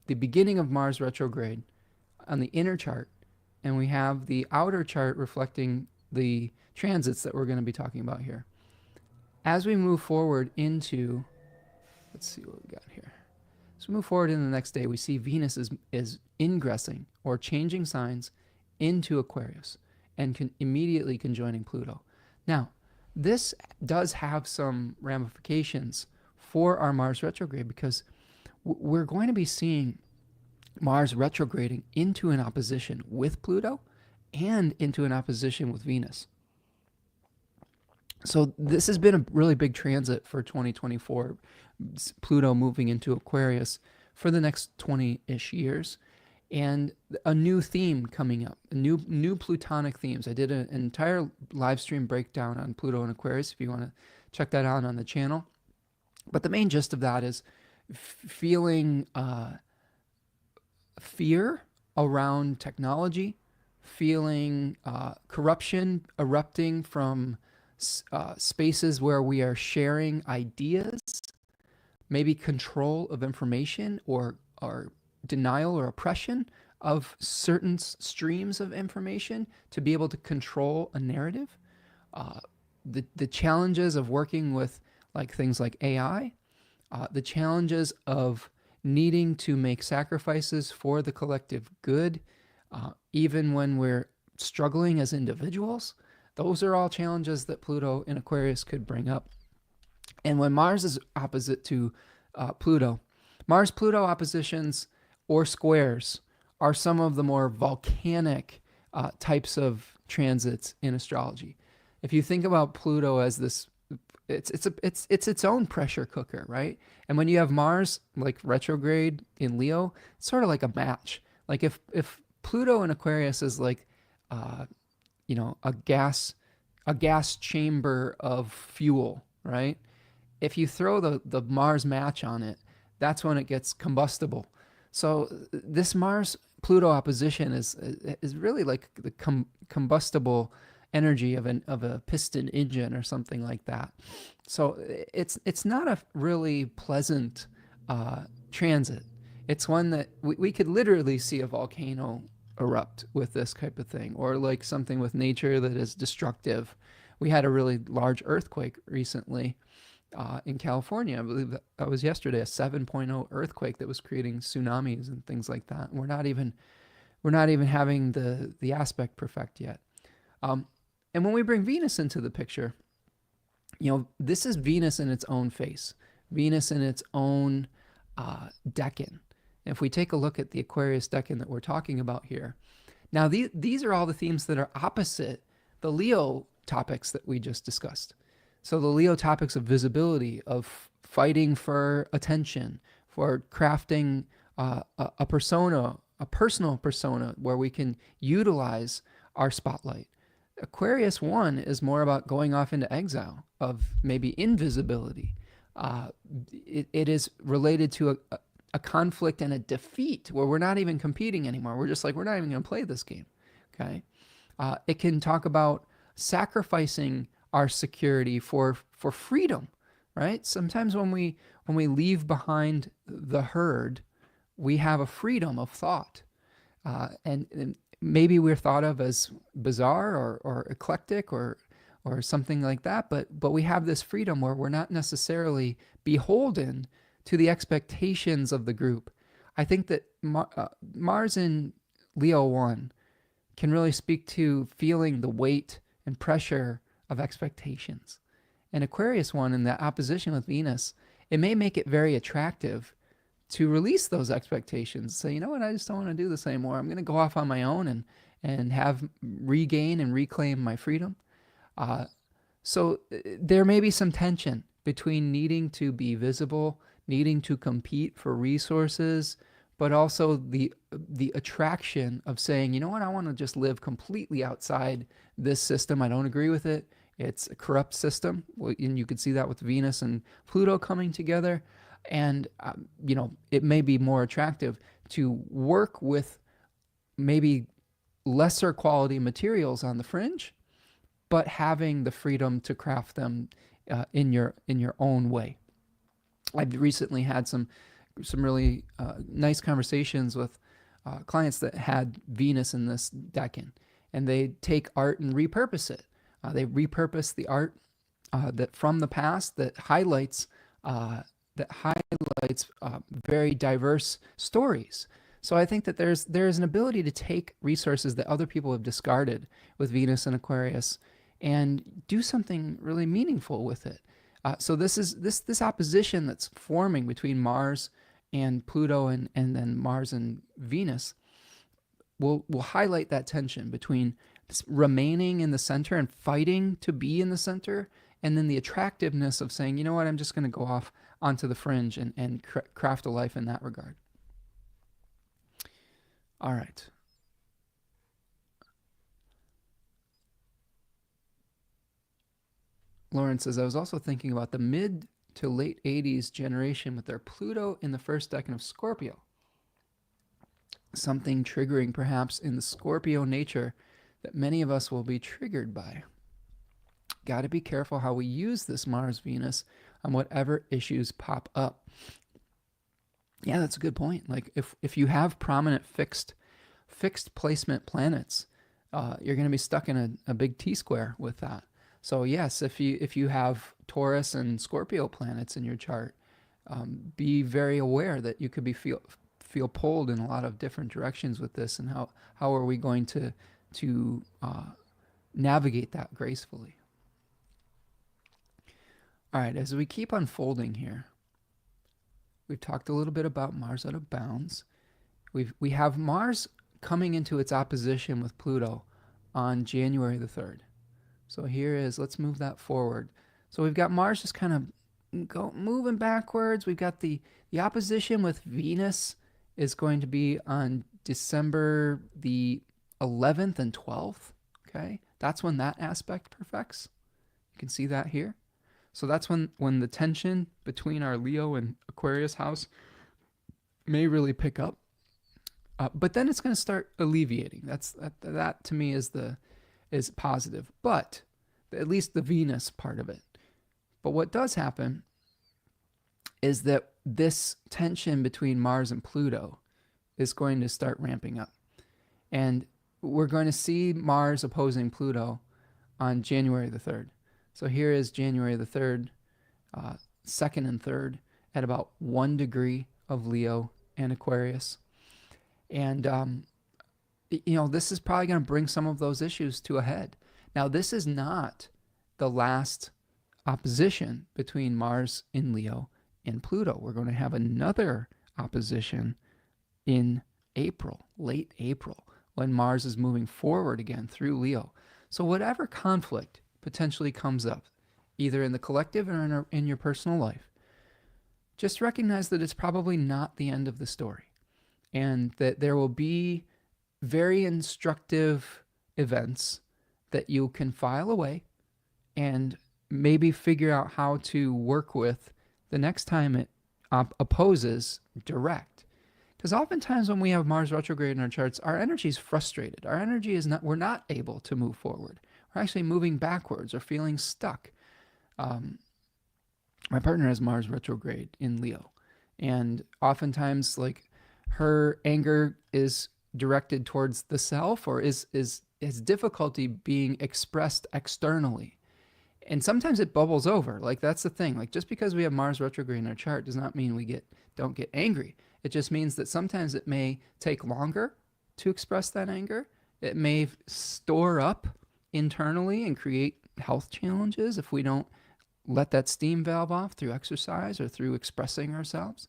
Speaker 1: beginning of Mars retrograde on the inner chart, and we have the outer chart reflecting the transits that we're going to be talking about here. As we move forward into, let's see what we got here. As we move forward in the next day, we see Venus is ingressing or changing signs into Aquarius and immediately conjoining Pluto. Now, this does have some ramifications for our Mars retrograde, because we're going to be seeing Mars retrograding into an opposition with Pluto and into an opposition with Venus. So this has been a really big transit for 2024, Pluto moving into Aquarius for the next 20-ish years, and a new theme coming up, new Plutonic themes. I did an entire live stream breakdown on Pluto and Aquarius if you want to check that out on the channel. But the main gist of that is feeling fear around technology, feeling corruption erupting from spaces where we are sharing ideas, maybe control of information or denial or oppression of certain streams of information to be able to control a narrative. The challenges of working with things like AI, the challenges of needing to make sacrifices for the collective good, even when we're struggling as individuals. Those are all challenges that Pluto in Aquarius could bring up. And when Mars is opposite to Pluto, Mars Pluto oppositions or squares are some of the more volcanic types of transits in astrology. If you think about Pluto as this, it's its own pressure cooker, right? And when you have Mars like retrograde in Leo, it's sort of like a match. Like if Pluto in Aquarius is like a gas chamber of fuel, right? If you throw the Mars match on it, that's when it gets combustible. So this Mars Pluto opposition is really like the combustible energy of a piston engine or something like that. So it's not a really pleasant transit. It's one that we could literally see a volcano erupt with this type of thing, or like something with nature that is destructive. We had a really large earthquake recently in California. I believe that was yesterday, a 7.0 earthquake that was creating tsunamis and things like that. And we're not even having the aspect perfect yet. And when we bring Venus into the picture, this is Venus in its own face, Venus in its own decan. If we take a look at the Aquarius decan that we're talking about here, now these are all the themes that are opposite the Leo topics that we just discussed. So the Leo topics of visibility, of fighting for attention, for crafting a persona, a personal persona where we can utilize our spotlight. Aquarius 1 is more about going off into exile, of maybe invisibility. It is related to a conflict and a defeat where we're not even competing anymore. We're just like, we're not even going to play this game. Okay. It can talk about sacrificing our security for freedom, right? Sometimes when we leave behind the herd, we have a freedom of thought. And maybe we're thought of as bizarre or eclectic or something like that, but we have this freedom where we're not necessarily beholden to the expectations of the group. I think that Mars in Leo 1 can really speak to feeling the weight and pressure of expectations. And Aquarius 1 in that opposition with Venus, it may make it very attractive to release those expectations. Say, you know what, I just don't want to do this anymore. I'm going to go off on my own and have regain and reclaim my freedom. So there may be some tension between needing to be visible, needing to compete for resources, but also the attraction of saying, you know what, I want to just live completely outside this system. I don't agree with it. It's a corrupt system. And you could see that with Venus and Pluto coming together. And, it may be more attractive to work with maybe lesser quality materials on the fringe, but having the freedom to craft them in your own way. I've recently had some really nice conversations with clients that had Venus in this decan, and they take art and repurpose it. They repurpose the art that from the past that highlights very diverse stories. So I think that there's an ability to take resources that other people have discarded with Venus and Aquarius and do something really meaningful with it. So this opposition that's forming between Mars and Pluto and then Mars and Venus will highlight that tension between remaining in the center and fighting to be in the center, and then the attractiveness of saying, you know what, I'm just going to go off onto the fringe and craft a life in that regard. All right. Lauren says, I was also thinking about the mid to late 80s generation with their Pluto in the first decan of Scorpio. Something triggering perhaps in the Scorpio nature that many of us will be triggered by. Got to be careful how we use this Mars-Venus on whatever issues pop up. Yeah, that's a good point. Like if you have prominent fixed placement planets, you're going to be stuck in a big T-square with that. So yes, if you have Taurus and Scorpio planets in your chart, be very aware that you could be feel pulled in a lot of different directions with this, and how are we going to navigate that gracefully. All right, as we keep unfolding here, we've talked a little bit about Mars out of bounds. We have Mars coming into its opposition with Pluto on January the 3rd. So here is, let's move that forward. So we've got Mars just kind of moving backwards. We've got the opposition with Venus is going to be on December the 11th and 12th. Okay, that's when that aspect perfects. You can see that here. So that's when the tension between our Leo and Aquarius house may really pick up. But then it's going to start alleviating. That to me is positive. But at least the Venus part of it. But what does happen is that this tension between Mars and Pluto is going to start ramping up. And we're going to see Mars opposing Pluto on January the 3rd. So here is January the 3rd, 2nd and 3rd, at about 1 degree of Leo and Aquarius. And, this is probably going to bring some of those issues to a head. Now, this is not the last opposition between Mars in Leo and Pluto. We're going to have another opposition in April, late April, when Mars is moving forward again through Leo. So whatever conflict potentially comes up, either in the collective or in your personal life, just recognize that it's probably not the end of the story, and that there will be very instructive events that you can file away and maybe figure out how to work with the next time it opposes direct. Because oftentimes when we have Mars retrograde in our charts, our energy is frustrated. Our energy is not, we're not able to move forward. We're actually moving backwards or feeling stuck. My partner has Mars retrograde in Leo, and oftentimes, like, her anger is directed towards the self, or is difficulty being expressed externally. And sometimes it bubbles over. Like, that's the thing. Like, just because we have Mars retrograde in our chart does not mean we don't get angry. It just means that sometimes it may take longer to express that anger. It may store up internally and create health challenges if we don't let that steam valve off through exercise or through expressing ourselves.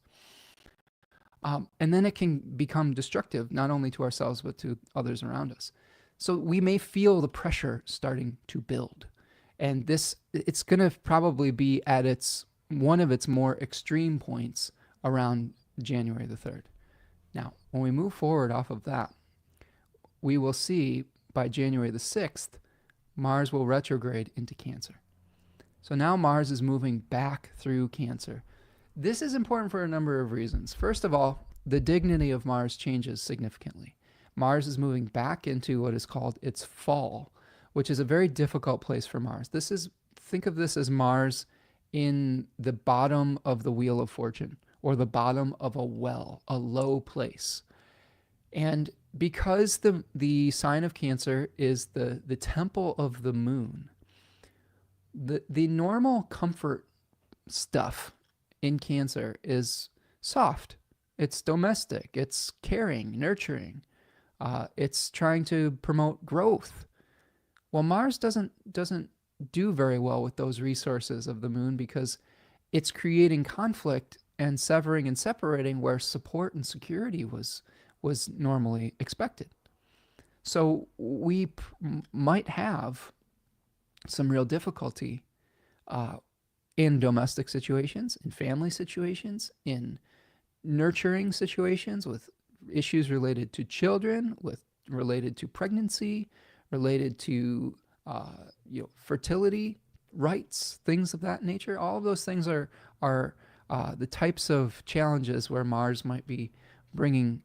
Speaker 1: And then it can become destructive, not only to ourselves, but to others around us. So we may feel the pressure starting to build. And it's going to probably be at one of its more extreme points around January the 3rd. Now, when we move forward off of that, we will see by January the 6th, Mars will retrograde into Cancer. So now Mars is moving back through Cancer. This is important for a number of reasons. First of all, the dignity of Mars changes significantly. Mars is moving back into what is called its fall, which is a very difficult place for Mars. Think of this as Mars in the bottom of the Wheel of Fortune, or the bottom of a well, a low place. And because the sign of Cancer is the temple of the moon, the normal comfort stuff in Cancer is soft. It's domestic. It's caring, nurturing. It's trying to promote growth. Well, Mars doesn't do very well with those resources of the moon, because it's creating conflict and severing and separating where support and security was normally expected. So we might have some real difficulty in domestic situations, in family situations, in nurturing situations, with issues related to children, related to pregnancy, related to fertility rights, things of that nature. All of those things are the types of challenges where Mars might be bringing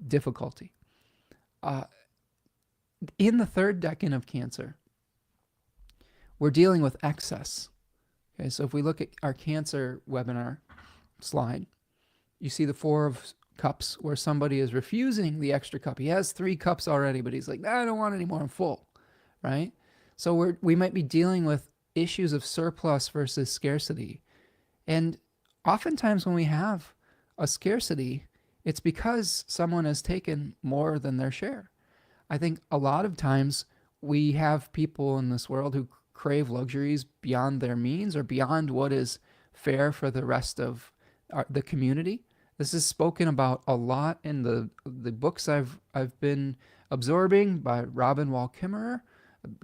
Speaker 1: difficulty. In the third decan of Cancer, we're dealing with excess. Okay, so if we look at our Cancer webinar slide, you see the 4 of Cups, where somebody is refusing the extra cup. He has 3 cups already, but he's like, I don't want any more, I'm full, right? So we might be dealing with issues of surplus versus scarcity. And Oftentimes, when we have a scarcity, it's because someone has taken more than their share. I think a lot of times we have people in this world who crave luxuries beyond their means or beyond what is fair for the rest of the community. This is spoken about a lot in the books I've been absorbing by Robin Wall Kimmerer,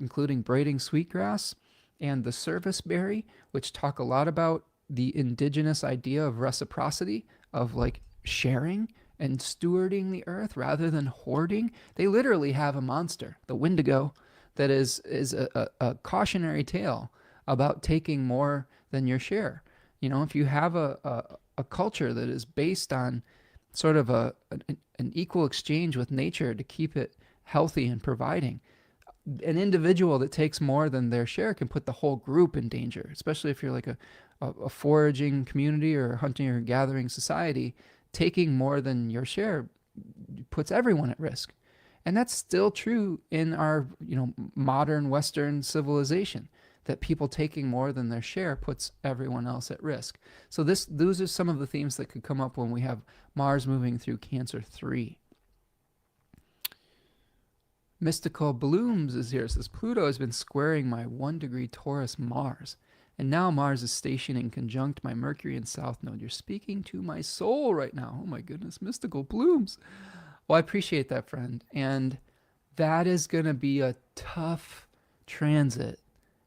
Speaker 1: including Braiding Sweetgrass and The Service Berry, which talk a lot about the indigenous idea of reciprocity, of like sharing and stewarding the earth rather than hoarding. They literally have a monster, the Wendigo, that is a cautionary tale about taking more than your share. You know, if you have a culture that is based on sort of an equal exchange with nature to keep it healthy and providing, an individual that takes more than their share can put the whole group in danger, especially if you're like a foraging community or a hunting or gathering society. Taking more than your share puts everyone at risk. And that's still true in our, modern Western civilization, that people taking more than their share puts everyone else at risk. So those are some of the themes that could come up when we have Mars moving through Cancer 3. Mystical Blooms is here. It says Pluto has been squaring my 1 degree Taurus Mars, and now Mars is stationing conjunct my Mercury and South Node. You're speaking to my soul right now. Oh my goodness, Mystical Blooms. Well, I appreciate that, friend. And that is going to be a tough transit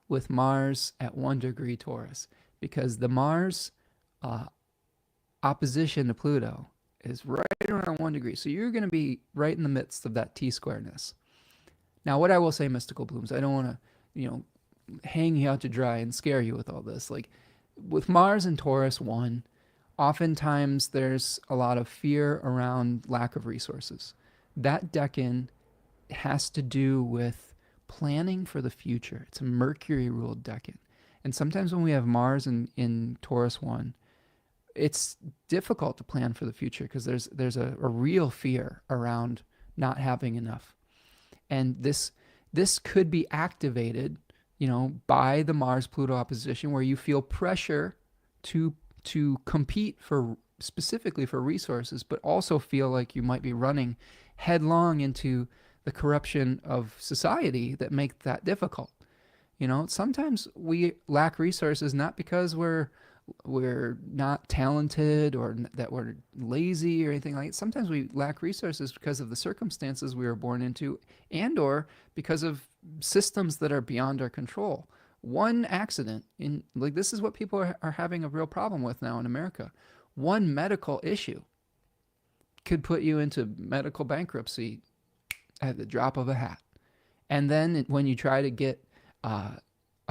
Speaker 1: with Mars at 1 degree Taurus, because the Mars uh, opposition to Pluto is right around 1 degree. So you're going to be right in the midst of that T-squareness. Now, what I will say, Mystical Blooms, I don't want to, hang you out to dry and scare you with all this. Like with Mars and Taurus 1, oftentimes there's a lot of fear around lack of resources. That decan has to do with planning for the future. It's a Mercury ruled decan. And sometimes when we have Mars in Taurus 1, it's difficult to plan for the future because there's a real fear around not having enough. And this could be activated, by the Mars Pluto opposition, where you feel pressure to compete for specifically for resources, but also feel like you might be running headlong into the corruption of society that make that difficult. Sometimes we lack resources not because we're not talented or that we're lazy or anything like that. Sometimes we lack resources because of the circumstances we were born into and or because of systems that are beyond our control. One accident in this is what people are having a real problem with now in America. One medical issue could put you into medical bankruptcy at the drop of a hat. And then when you try to get a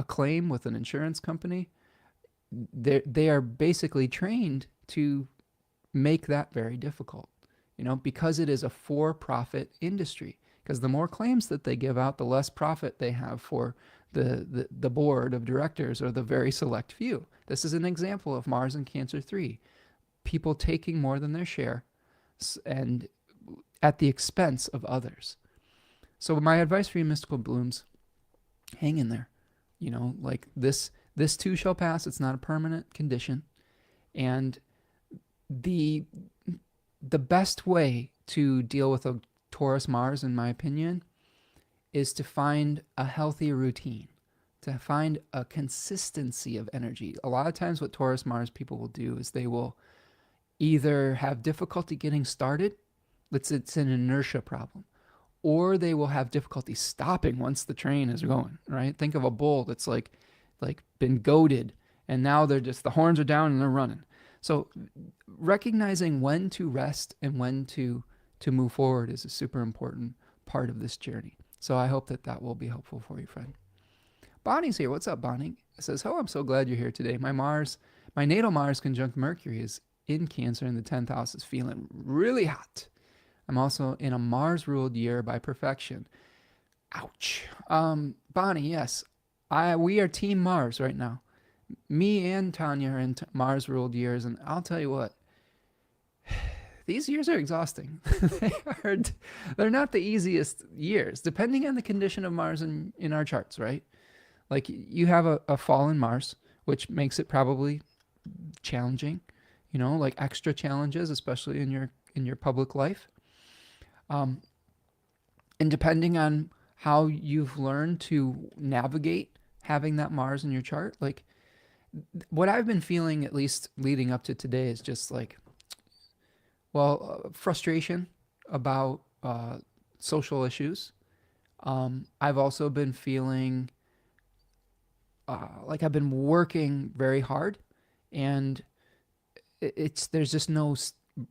Speaker 1: claim with an insurance company, they are basically trained to make that very difficult, because it is a for-profit industry. Because the more claims that they give out, the less profit they have for the board of directors or the very select few. This is an example of Mars in Cancer 3. People taking more than their share and at the expense of others. So my advice for you, Mystical Blooms, hang in there. This too shall pass. It's not a permanent condition. And the best way to deal with a Taurus Mars, in my opinion, is to find a healthy routine, to find a consistency of energy. A lot of times what Taurus Mars people will do is they will either have difficulty getting started, it's an inertia problem, or they will have difficulty stopping once the train is going, right? Think of a bull that's like been goaded and now they're just, the horns are down and they're running. So recognizing when to rest and when to move forward is a super important part of this journey. So I hope that will be helpful for you, friend. Bonnie's here. What's up, Bonnie? It says, oh, I'm so glad you're here today. My natal Mars conjunct Mercury is in Cancer in the 10th house, is feeling really hot. I'm also in a Mars ruled year by perfection. Ouch. Bonnie, yes. We are Team Mars right now. Me and Tanya are in Mars ruled years, and I'll tell you what, these years are exhausting. They're not the easiest years, depending on the condition of Mars in our charts, right? Like you have a fall in Mars, which makes it probably challenging, like extra challenges, especially in your public life. Um, and depending on how you've learned to navigate having that Mars in your chart, like what I've been feeling, at least leading up to today, is just like, frustration about social issues. I've also been feeling like I've been working very hard, and it's there's just no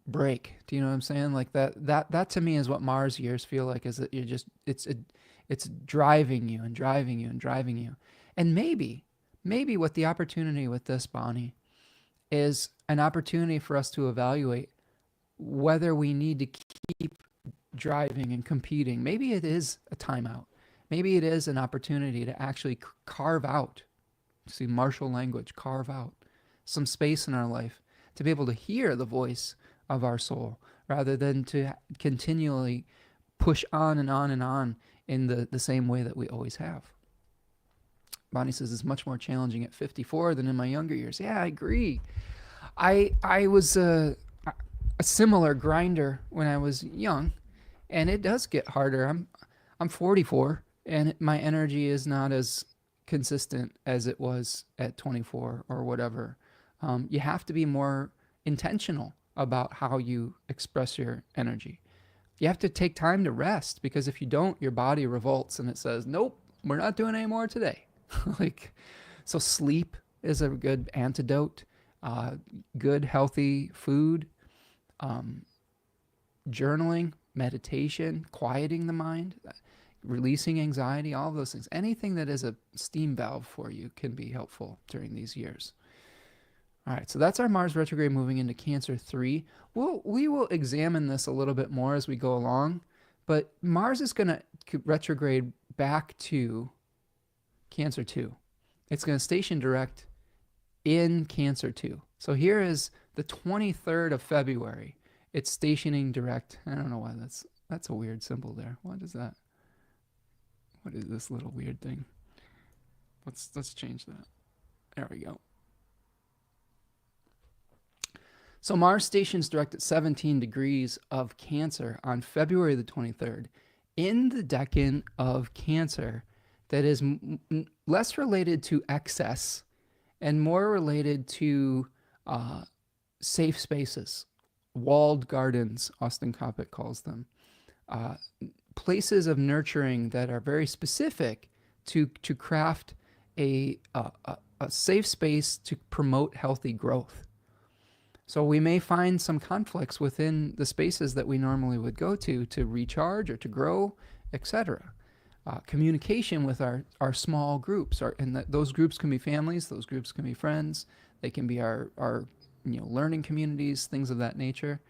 Speaker 1: break. Do you know what I'm saying? Like that to me is what Mars years feel like. Is that you're just it's driving you and driving you and driving you, and maybe what the opportunity with this, Bonnie, is an opportunity for us to evaluate whether we need to keep driving and competing. Maybe it is a timeout. Maybe it is an opportunity to actually carve out, see martial language, carve out some space in our life to be able to hear the voice of our soul rather than to continually push on and on and on in the same way that we always have. Bonnie says it's much more challenging at 54 than in my younger years. Yeah, I agree. I was a similar grinder when I was young, and it does get harder. I'm 44, and my energy is not as consistent as it was at 24 or whatever. You have to be more intentional about how you express your energy. You have to take time to rest, because if you don't, your body revolts and it says, "Nope, we're not doing any more today." like, so sleep is a good antidote. Good healthy food, um, journaling, meditation, quieting the mind, releasing anxiety, all of those things. Anything that is a steam valve for you can be helpful during these years. All right, so that's our Mars retrograde moving into Cancer 3. We will examine this a little bit more as we go along, but Mars is going to retrograde back to Cancer 2. It's going to station direct in Cancer 2. So here is the 23rd of February. It's stationing direct. I don't know why that's a weird symbol there. What is that? What is this little weird thing? Let's change that. There we go. So Mars stations direct at 17 degrees of Cancer on February the 23rd in the decan of Cancer that is less related to excess and more related to safe spaces, walled gardens, Austin Coppock calls them, places of nurturing that are very specific to craft a safe space to promote healthy growth. So we may find some conflicts within the spaces that we normally would go to recharge or to grow, etc. Communication with our small groups, those groups can be families, those groups can be friends, they can be our learning communities, things of that nature.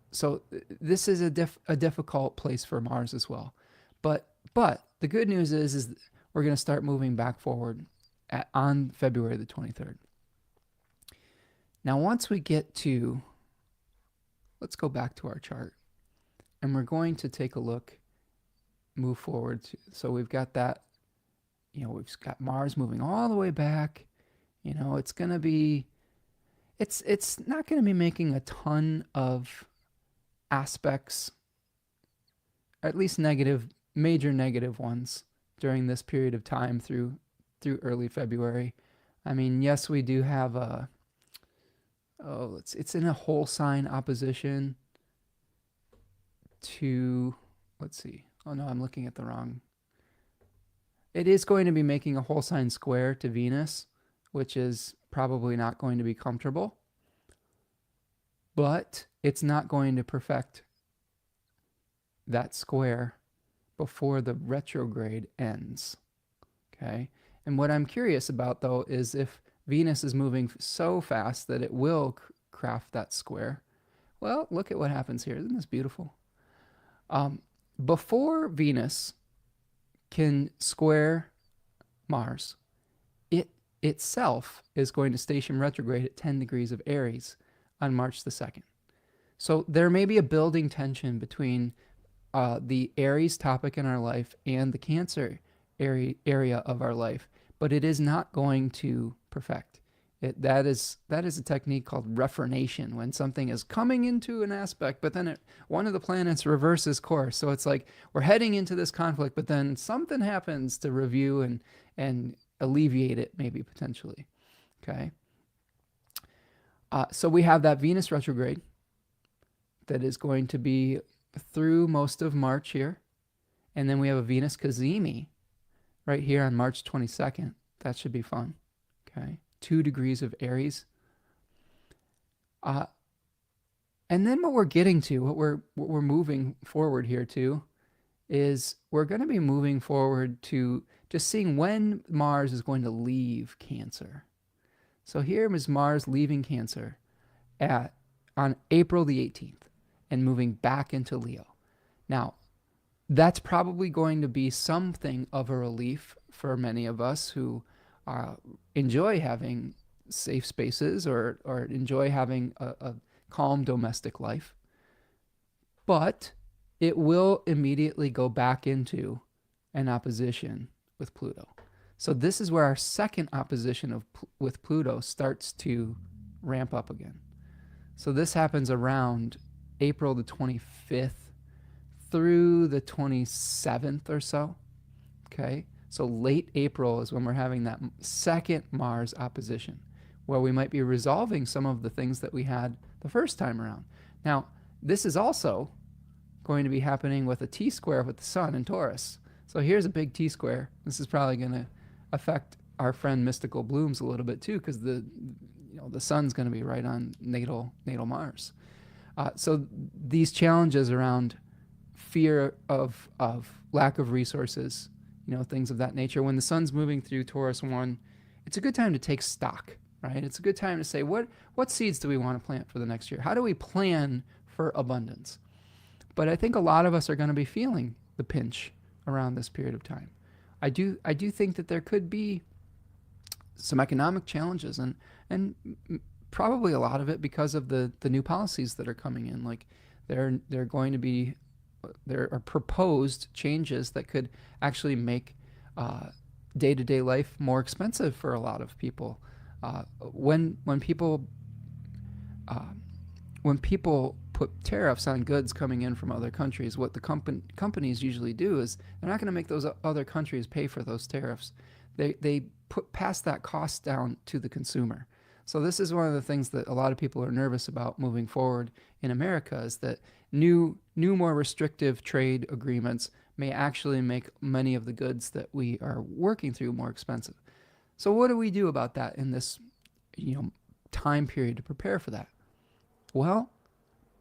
Speaker 1: So this is a difficult place for Mars as well. But the good news is we're going to start moving back forward on February the 23rd. Now, once we get to, let's go back to our chart, and we're going to take a look, move forward. So we've got that, we've got Mars moving all the way back. It's going to be, it's not going to be making a ton of aspects, or at least major negative ones during this period of time through early February. I mean, yes, we do have it's in a whole sign opposition to, let's see. Oh no, I'm looking at the wrong. It is going to be making a whole sign square to Venus, which is probably not going to be comfortable, but it's not going to perfect that square before the retrograde ends. Okay. And what I'm curious about, though, is if Venus is moving so fast that it will craft that square. Well, look at what happens here. Isn't this beautiful? Before Venus can square Mars, it itself is going to station retrograde at 10 degrees of Aries on March the 2nd. So there may be a building tension between the Aries topic in our life and the Cancer area of our life, but it is not going to perfect. That is a technique called reformation, when something is coming into an aspect, but then one of the planets reverses course. So it's like we're heading into this conflict, but then something happens to review and alleviate it, maybe potentially. Okay. So we have that Venus retrograde that is going to be through most of March here, and then we have a Venus cazimi right here on March 22nd. That should be fun. Okay. 2 degrees of Aries. And then what we're getting to, what we're moving forward here to, is we're going to be moving forward to just seeing when Mars is going to leave Cancer. So here is Mars leaving Cancer on April the 18th and moving back into Leo. Now, that's probably going to be something of a relief for many of us who enjoy having safe spaces or enjoy having a calm domestic life. But it will immediately go back into an opposition with Pluto. So this is where our second opposition with Pluto starts to ramp up again. So this happens around April the 25th through the 27th or so. Okay. So late April is when we're having that second Mars opposition, where we might be resolving some of the things that we had the first time around. Now, this is also going to be happening with a T-square with the Sun in Taurus. So here's a big T-square. This is probably going to affect our friend Mystical Blooms a little bit too, because the Sun's going to be right on natal Mars. So these challenges around fear of lack of resources, things of that nature. When the Sun's moving through Taurus 1, it's a good time to take stock, right? It's a good time to say, what seeds do we want to plant for the next year? How do we plan for abundance? But I think a lot of us are going to be feeling the pinch around this period of time. I do think that there could be some economic challenges, and probably a lot of it because of the new policies that are coming in. Like there are proposed changes that could actually make day-to-day life more expensive for a lot of people. When people put tariffs on goods coming in from other countries, what the companies usually do is they're not going to make those other countries pay for those tariffs. They pass that cost down to the consumer. So this is one of the things that a lot of people are nervous about moving forward in America, is that new more restrictive trade agreements may actually make many of the goods that we are working through more expensive. So what do we do about that in this time period to prepare for that? Well,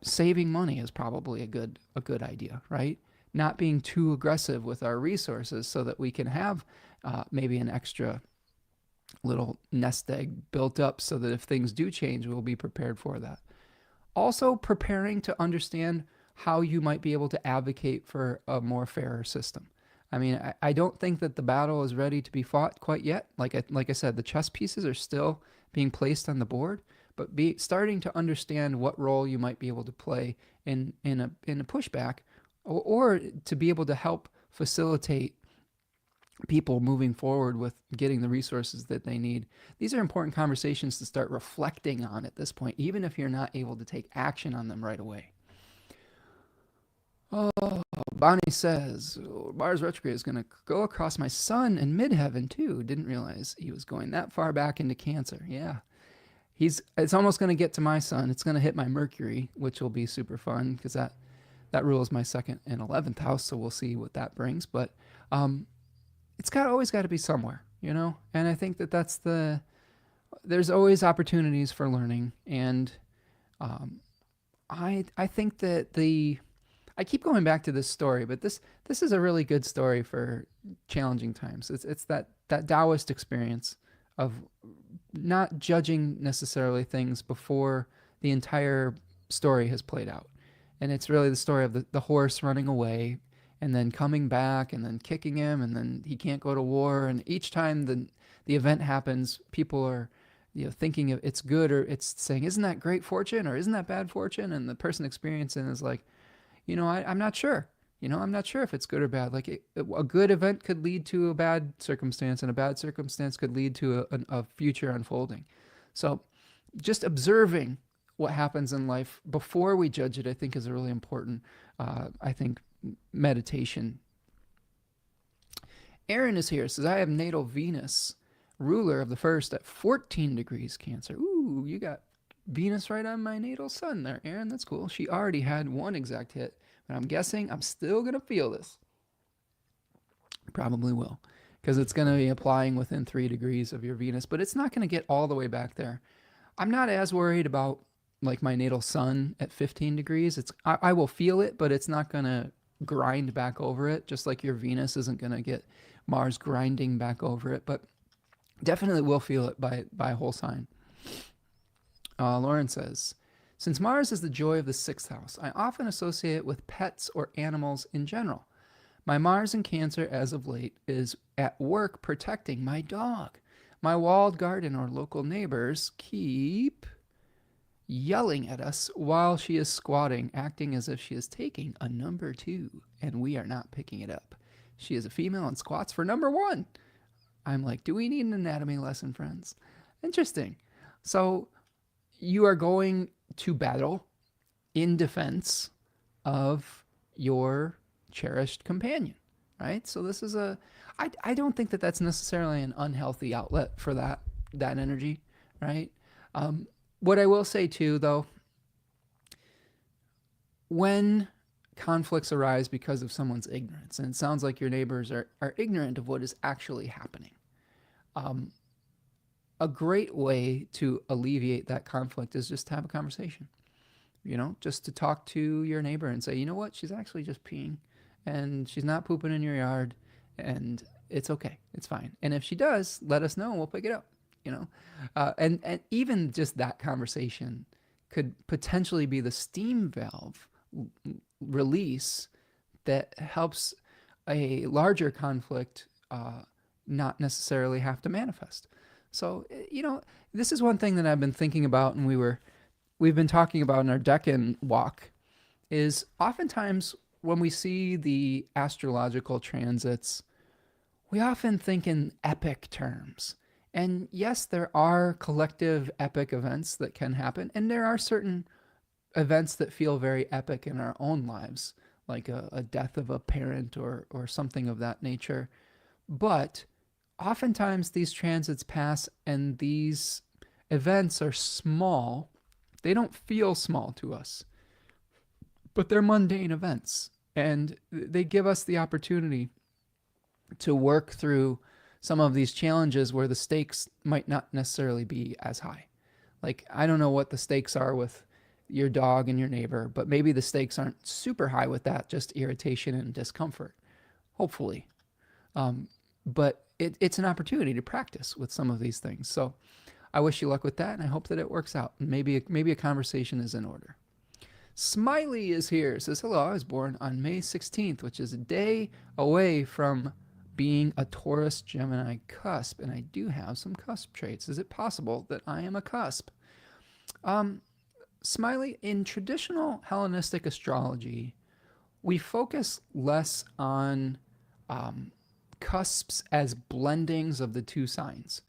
Speaker 1: saving money is probably a good idea, right? Not being too aggressive with our resources so that we can have maybe an extra little nest egg built up so that if things do change, we'll be prepared for that. Also, preparing to understand how you might be able to advocate for a more fairer system. I mean, I don't think that the battle is ready to be fought quite yet. Like I said, the chess pieces are still being placed on the board, but starting to understand what role you might be able to play in a pushback, or to be able to help facilitate people moving forward with getting the resources that they need. These are important conversations to start reflecting on at this point, even if you're not able to take action on them right away. Oh, Bonnie says, Mars retrograde is going to go across my sun in midheaven too. Didn't realize he was going that far back into Cancer. Yeah. It's almost going to get to my sun. It's going to hit my Mercury, which will be super fun because that rules my 2nd and 11th house. So we'll see what that brings. But it's always got to be somewhere, And I think that there's always opportunities for learning. And I think that I keep going back to this story, but this is a really good story for challenging times. It's that Taoist experience of not judging necessarily things before the entire story has played out. And it's really the story of the horse running away and then coming back and then kicking him, and then he can't go to war. And each time the event happens, people are thinking of it's good, or it's saying, isn't that great fortune or isn't that bad fortune? And the person experiencing is like, I'm not sure. I'm not sure if it's good or bad. Like a good event could lead to a bad circumstance, and a bad circumstance could lead to a future unfolding. So just observing what happens in life before we judge it, I think, is a really important, I think, meditation. Aaron is here. Says, I have natal Venus, ruler of the first at 14 degrees Cancer. Ooh, you got Venus right on my natal sun there, Aaron. That's cool. She already had one exact hit, but I'm guessing I'm still going to feel this. Probably will, because it's going to be applying within 3 degrees of your Venus, but it's not going to get all the way back there. I'm not as worried about like my natal sun at 15 degrees. I will feel it, but it's not going to grind back over it, just like your Venus isn't going to get Mars grinding back over it, but definitely will feel it by a whole sign. Lauren says, since Mars is the joy of the 6th house, I often associate it with pets or animals in general. My Mars in Cancer as of late is at work protecting my dog. My walled garden or local neighbors keep yelling at us while she is squatting, acting as if she is taking a number 2, and we are not picking it up. She is a female and squats for number 1. I'm like, do we need an anatomy lesson, friends? Interesting. So you are going to battle in defense of your cherished companion, right? So this is I don't think that that's necessarily an unhealthy outlet for that energy, right? What I will say too, though, when conflicts arise because of someone's ignorance, and it sounds like your neighbors are ignorant of what is actually happening, a great way to alleviate that conflict is just to have a conversation. Just to talk to your neighbor and say, you know what, she's actually just peeing and she's not pooping in your yard and it's okay, it's fine. And if she does, let us know and we'll pick it up, and even just that conversation could potentially be the steam valve release that helps a larger conflict not necessarily have to manifest. So, this is one thing that I've been thinking about, and we've been talking about in our Decan walk, is oftentimes when we see the astrological transits, we often think in epic terms. And yes, there are collective epic events that can happen, and there are certain events that feel very epic in our own lives, like a death of a parent or something of that nature. But oftentimes these transits pass and these events are small. They don't feel small to us, but they're mundane events. And they give us the opportunity to work through some of these challenges where the stakes might not necessarily be as high. Like, I don't know what the stakes are with your dog and your neighbor, but maybe the stakes aren't super high with that, just irritation and discomfort, hopefully. But it's an opportunity to practice with some of these things. So I wish you luck with that, and I hope that it works out. And maybe a conversation is in order. Smiley is here. It says, hello, I was born on May 16th, which is a day away from being a Taurus Gemini cusp, and I do have some cusp traits. Is it possible that I am a cusp? Smiley, in traditional Hellenistic astrology, we focus less on cusps as blendings of the two signs.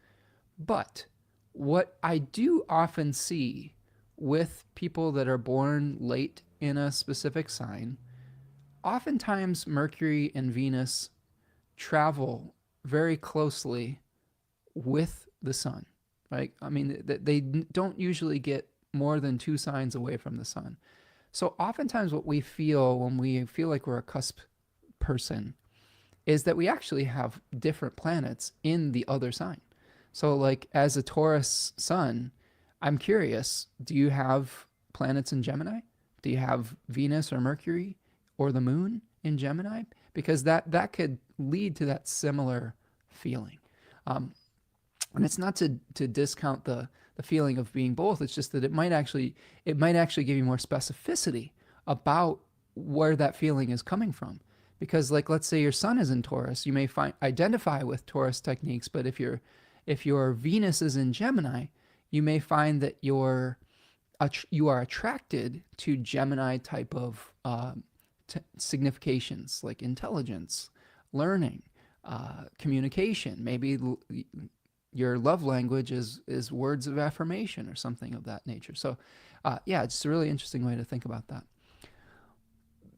Speaker 1: But what I do often see with people that are born late in a specific sign, oftentimes Mercury and Venus travel very closely with the sun, right? I mean, they don't usually get more than 2 signs away from the sun. So oftentimes what we feel when we feel like we're a cusp person is that we actually have different planets in the other sign. So like as a Taurus sun, I'm curious, do you have planets in Gemini? Do you have Venus or Mercury or the moon in Gemini? Because that could lead to that similar feeling. And it's not to discount the feeling of being both. It's just that it might actually give you more specificity about where that feeling is coming from. Because like, let's say your sun is in Taurus, you may identify with Taurus techniques, but if your Venus is in Gemini, you may find that you are attracted to Gemini type of significations, like intelligence, learning, communication, maybe your love language is words of affirmation or something of that nature. So, yeah, it's a really interesting way to think about that.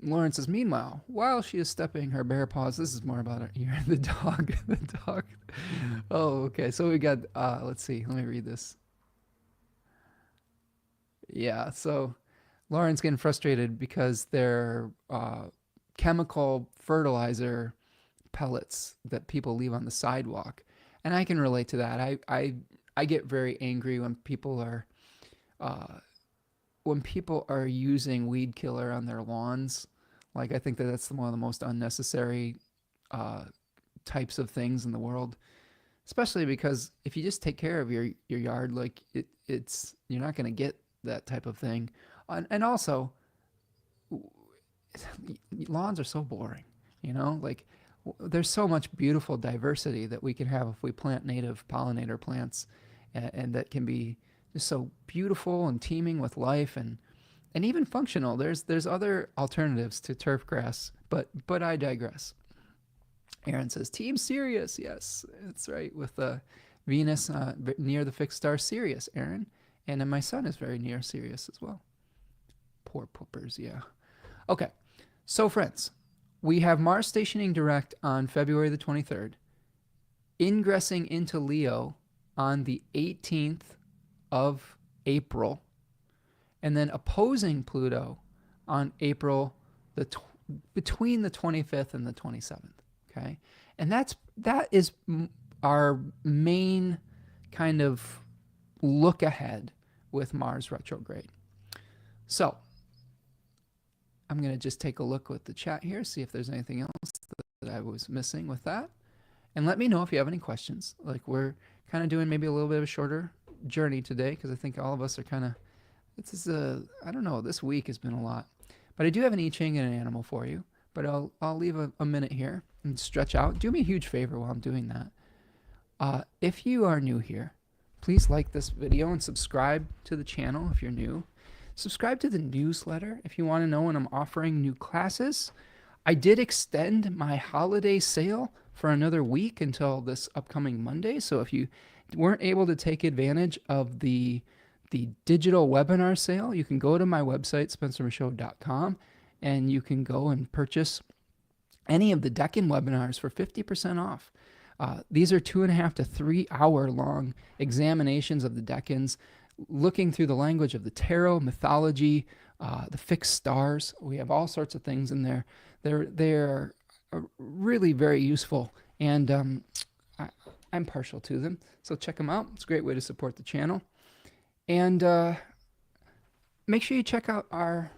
Speaker 1: Lauren says, meanwhile, while she is stepping her bare paws, this is more about her ear, the dog, the dog. Oh, okay. So we got, let's see, let me read this. Yeah, so Lauren's getting frustrated because they're chemical fertilizer pellets that people leave on the sidewalk. And I can relate to that. I get very angry uh, when people are using weed killer on their lawns. Like, I think that that's one of the most unnecessary uh, types of things in the world. Especially because if you just take care of your yard, like it's you're not going to get that type of thing. And also, lawns are so boring. Like there's so much beautiful diversity that we can have if we plant native pollinator plants, and that can be just so beautiful and teeming with life and even functional. There's other alternatives to turf grass, but I digress. Aaron says, Team Sirius. Yes, that's right. With Venus near the fixed star Sirius, Aaron. And then my son is very near Sirius as well. Poor poopers, yeah. Okay, so friends, we have Mars stationing direct on February the 23rd, ingressing into Leo on the 18th of April, and then opposing Pluto on April between the 25th and the 27th. Okay, and that is our main kind of look ahead with Mars retrograde. So I'm going to just take a look with the chat here, see if there's anything else that I was missing with that. And let me know if you have any questions. Like, we're kind of doing maybe a little bit of a shorter journey today because I think all of us are kind of, I don't know, this week has been a lot. But I do have an I Ching and an animal for you. But I'll leave a minute here and stretch out. Do me a huge favor while I'm doing that. If you are new here, please like this video and subscribe to the channel if you're new. Subscribe to the newsletter if you want to know when I'm offering new classes. I did extend my holiday sale for another week until this upcoming Monday. So if you weren't able to take advantage of the digital webinar sale, you can go to my website, spencermichaud.com, and you can go and purchase any of the Decan webinars for 50% off. These are 2.5 to 3 hour long examinations of the Decans, looking through the language of the tarot, mythology, the fixed stars. We have all sorts of things in there. They're really very useful, and I'm partial to them. So check them out. It's a great way to support the channel. And make sure you check out our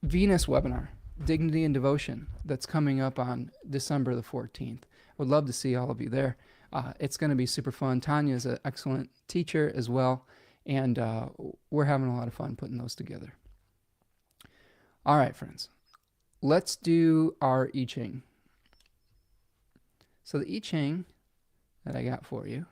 Speaker 1: Venus webinar, Dignity and Devotion, that's coming up on December the 14th. Would love to see all of you there. It's going to be super fun. Tanya's an excellent teacher as well, and we're having a lot of fun putting those together. All right, friends, let's do our I Ching. So the I Ching that I got for you,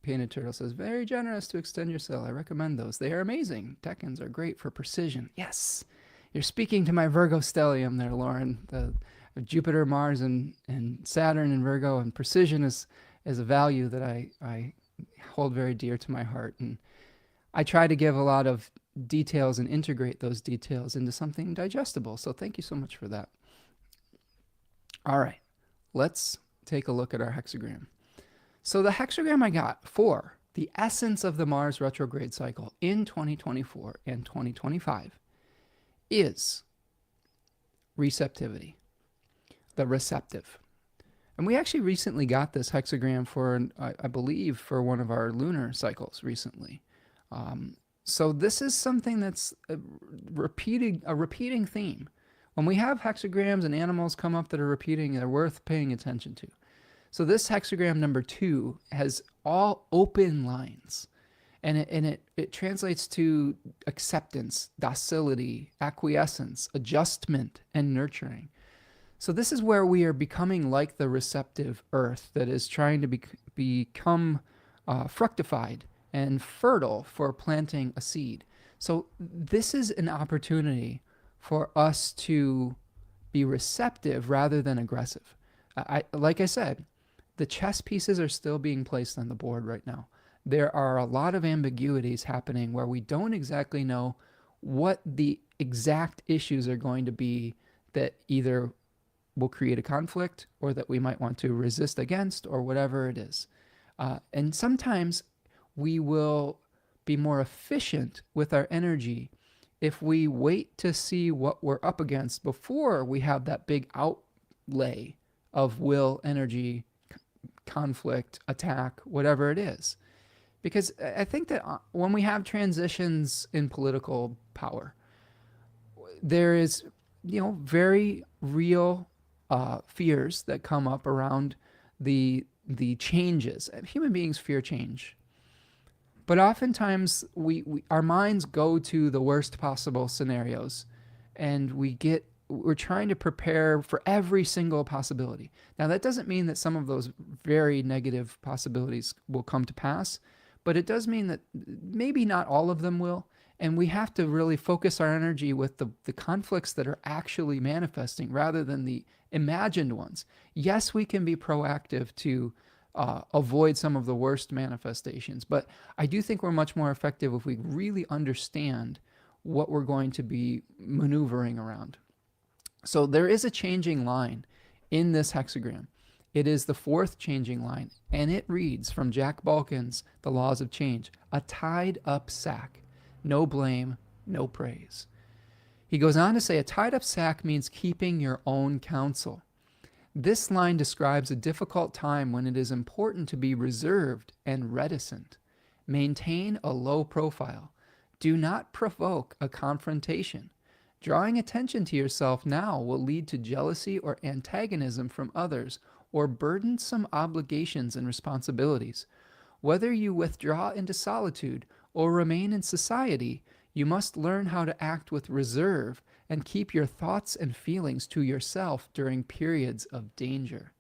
Speaker 1: Painted Turtle says, very generous to extend your sale. I recommend those. They are amazing. Decans are great for precision. Yes, you're speaking to my Virgo stellium there, Lauren. The Jupiter, Mars, and Saturn in Virgo, and precision is a value that I hold very dear to my heart. And I try to give a lot of details and integrate those details into something digestible. So thank you so much for that. All right, let's take a look at our hexagram. So the hexagram I got for the essence of the Mars retrograde cycle in 2024 and 2025 is receptivity, the receptive. And we actually recently got this hexagram for, I believe, for one of our lunar cycles recently. So this is something that's a repeating theme. When we have hexagrams and animals come up that are repeating, they're worth paying attention to. So this hexagram number 2 has all open lines, and it translates to acceptance, docility, acquiescence, adjustment, and nurturing. So this is where we are becoming like the receptive earth that is trying to become fructified and fertile for planting a seed. So this is an opportunity for us to be receptive rather than aggressive. Like I said, the chess pieces are still being placed on the board right now. There are a lot of ambiguities happening where we don't exactly know what the exact issues are going to be that either will create a conflict or that we might want to resist against or whatever it is. And sometimes we will be more efficient with our energy if we wait to see what we're up against before we have that big outlay of will, energy, conflict, attack, whatever it is. Because I think that when we have transitions in political power, there is, very real fears that come up around the changes. Human beings fear change, but oftentimes our minds go to the worst possible scenarios, and we're trying to prepare for every single possibility. Now, that doesn't mean that some of those very negative possibilities will come to pass, but it does mean that maybe not all of them will. And we have to really focus our energy with the conflicts that are actually manifesting rather than the imagined ones. Yes, we can be proactive to avoid some of the worst manifestations, but I do think we're much more effective if we really understand what we're going to be maneuvering around. So there is a changing line in this hexagram. It is the fourth changing line, and it reads from Jack Balkin's The Laws of Change, a tied up sack. No blame, no praise. He goes on to say a tied up sack means keeping your own counsel. This line describes a difficult time when it is important to be reserved and reticent. Maintain a low profile. Do not provoke a confrontation. Drawing attention to yourself now will lead to jealousy or antagonism from others or burdensome obligations and responsibilities. Whether you withdraw into solitude or remain in society, you must learn how to act with reserve and keep your thoughts and feelings to yourself during periods of danger.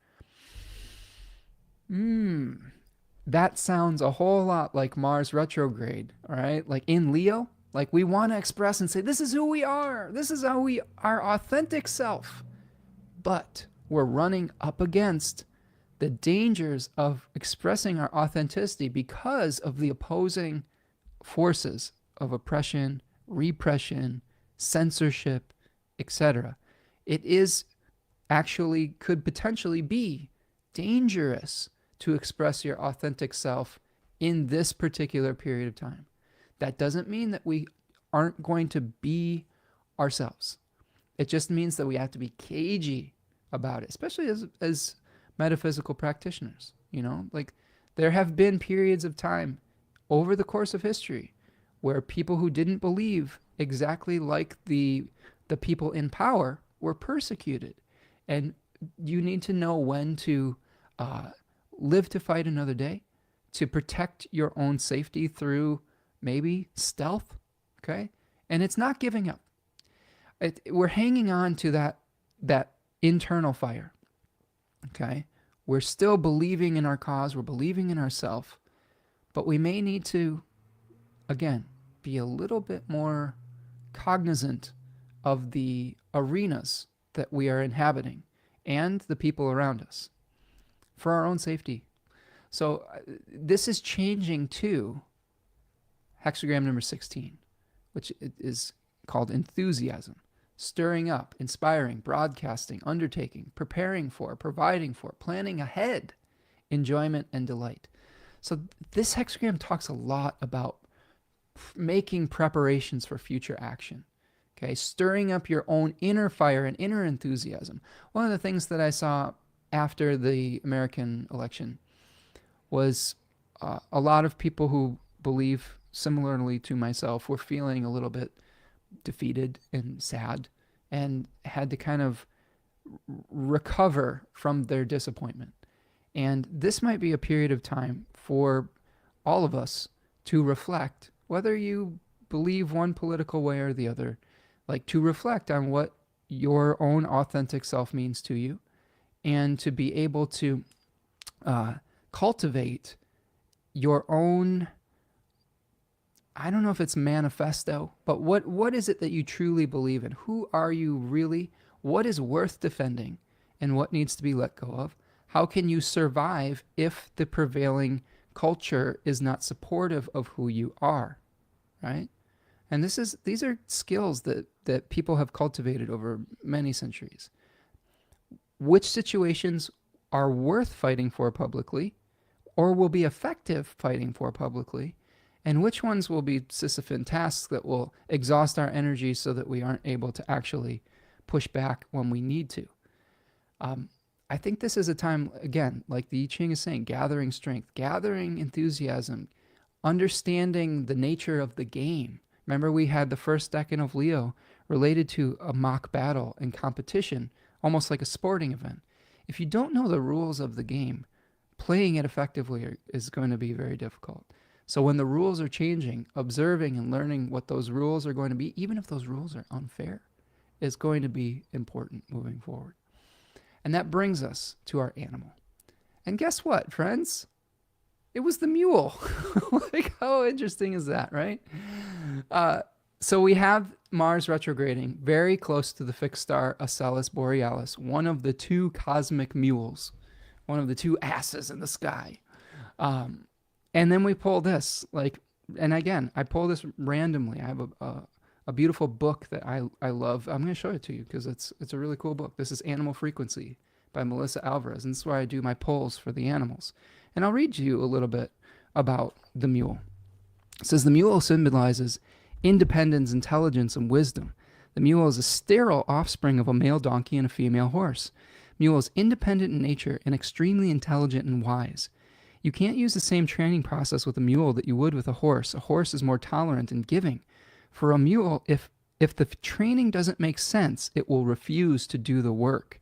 Speaker 1: That sounds a whole lot like Mars retrograde, all right? Like in Leo, like we want to express and say, this is who we are. This is how we are, authentic self. But we're running up against the dangers of expressing our authenticity because of the opposing forces of oppression, repression, censorship, etc. It is actually could potentially be dangerous to express your authentic self in this particular period of time. That doesn't mean that we aren't going to be ourselves. It just means that we have to be cagey about it, especially as metaphysical practitioners. Like there have been periods of time over the course of history where people who didn't believe exactly like the people in power were persecuted. And you need to know when to live to fight another day, to protect your own safety through maybe stealth, okay? And it's not giving up. We're hanging on to that internal fire, okay? We're still believing in our cause, we're believing in ourselves, but we may need to, again, be a little bit more cognizant of the arenas that we are inhabiting and the people around us for our own safety. So this is changing to hexagram number 16, which is called enthusiasm, stirring up, inspiring, broadcasting, undertaking, preparing for, providing for, planning ahead, enjoyment and delight. So this hexagram talks a lot about making preparations for future action. Okay, stirring up your own inner fire and inner enthusiasm. One of the things that I saw after the American election was a lot of people who believe similarly to myself were feeling a little bit defeated and sad and had to kind of recover from their disappointment. And this might be a period of time for all of us to reflect, whether you believe one political way or the other, like to reflect on what your own authentic self means to you and to be able to cultivate your own, I don't know if it's manifesto, but what is it that you truly believe in? Who are you really? What is worth defending and what needs to be let go of? How can you survive if the prevailing culture is not supportive of who you are, right? And these are skills that people have cultivated over many centuries. Which situations are worth fighting for publicly or will be effective fighting for publicly, and which ones will be Sisyphean tasks that will exhaust our energy so that we aren't able to actually push back when we need to. Um, I think this is a time, again, like the I Ching is saying, gathering strength, gathering enthusiasm, understanding the nature of the game. Remember, we had the first decan of Leo related to a mock battle and competition, almost like a sporting event. If you don't know the rules of the game, playing it effectively is going to be very difficult. So when the rules are changing, observing and learning what those rules are going to be, even if those rules are unfair, is going to be important moving forward. And that brings us to our animal. And guess what, friends? It was the mule. Like, how interesting is that, right? So we have Mars retrograding very close to the fixed star Ocellus Borealis, one of the two cosmic mules, one of the two asses in the sky. And then we pull this, like, and again, I pull this randomly. I have a beautiful book that I love. I'm going to show it to you because it's a really cool book. This is Animal Frequency by Melissa Alvarez, and this is where I do my polls for the animals. And I'll read you a little bit about the mule. It says the mule symbolizes independence, intelligence, and wisdom. The mule is a sterile offspring of a male donkey and a female horse. Mule is independent in nature and extremely intelligent and wise. You can't use the same training process with a mule that you would with a horse. A horse is more tolerant and giving. For a mule, if the training doesn't make sense, it will refuse to do the work.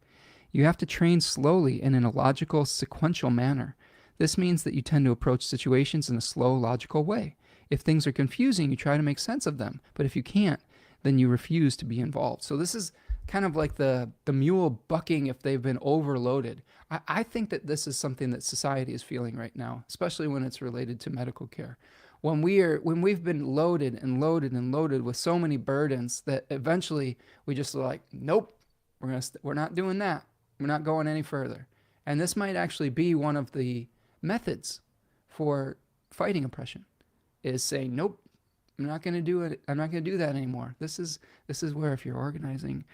Speaker 1: You have to train slowly and in a logical, sequential manner. This means that you tend to approach situations in a slow, logical way. If things are confusing, you try to make sense of them. But if you can't, then you refuse to be involved. So this is kind of like the mule bucking if they've been overloaded. I think that this is something that society is feeling right now, especially when it's related to medical care. When we've been loaded and loaded and loaded with so many burdens that eventually we just are like, nope, we're not doing that. We're not going any further. And this might actually be one of the methods for fighting oppression, is saying, nope, I'm not going to do it. I'm not going to do that anymore. This is where, if you're organizing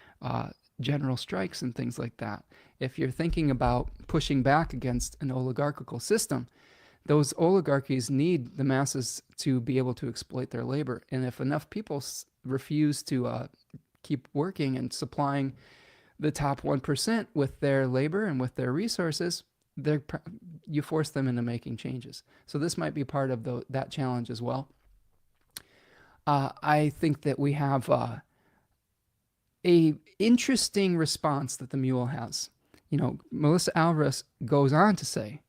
Speaker 1: general strikes and things like that, if you're thinking about pushing back against an oligarchical system, those oligarchies need the masses to be able to exploit their labor. And if enough people refuse to keep working and supplying the top 1% with their labor and with their resources, you force them into making changes. So this might be part of that challenge as well. I think that we have a interesting response that the mule has. You know, Melissa Alvarez goes on to say,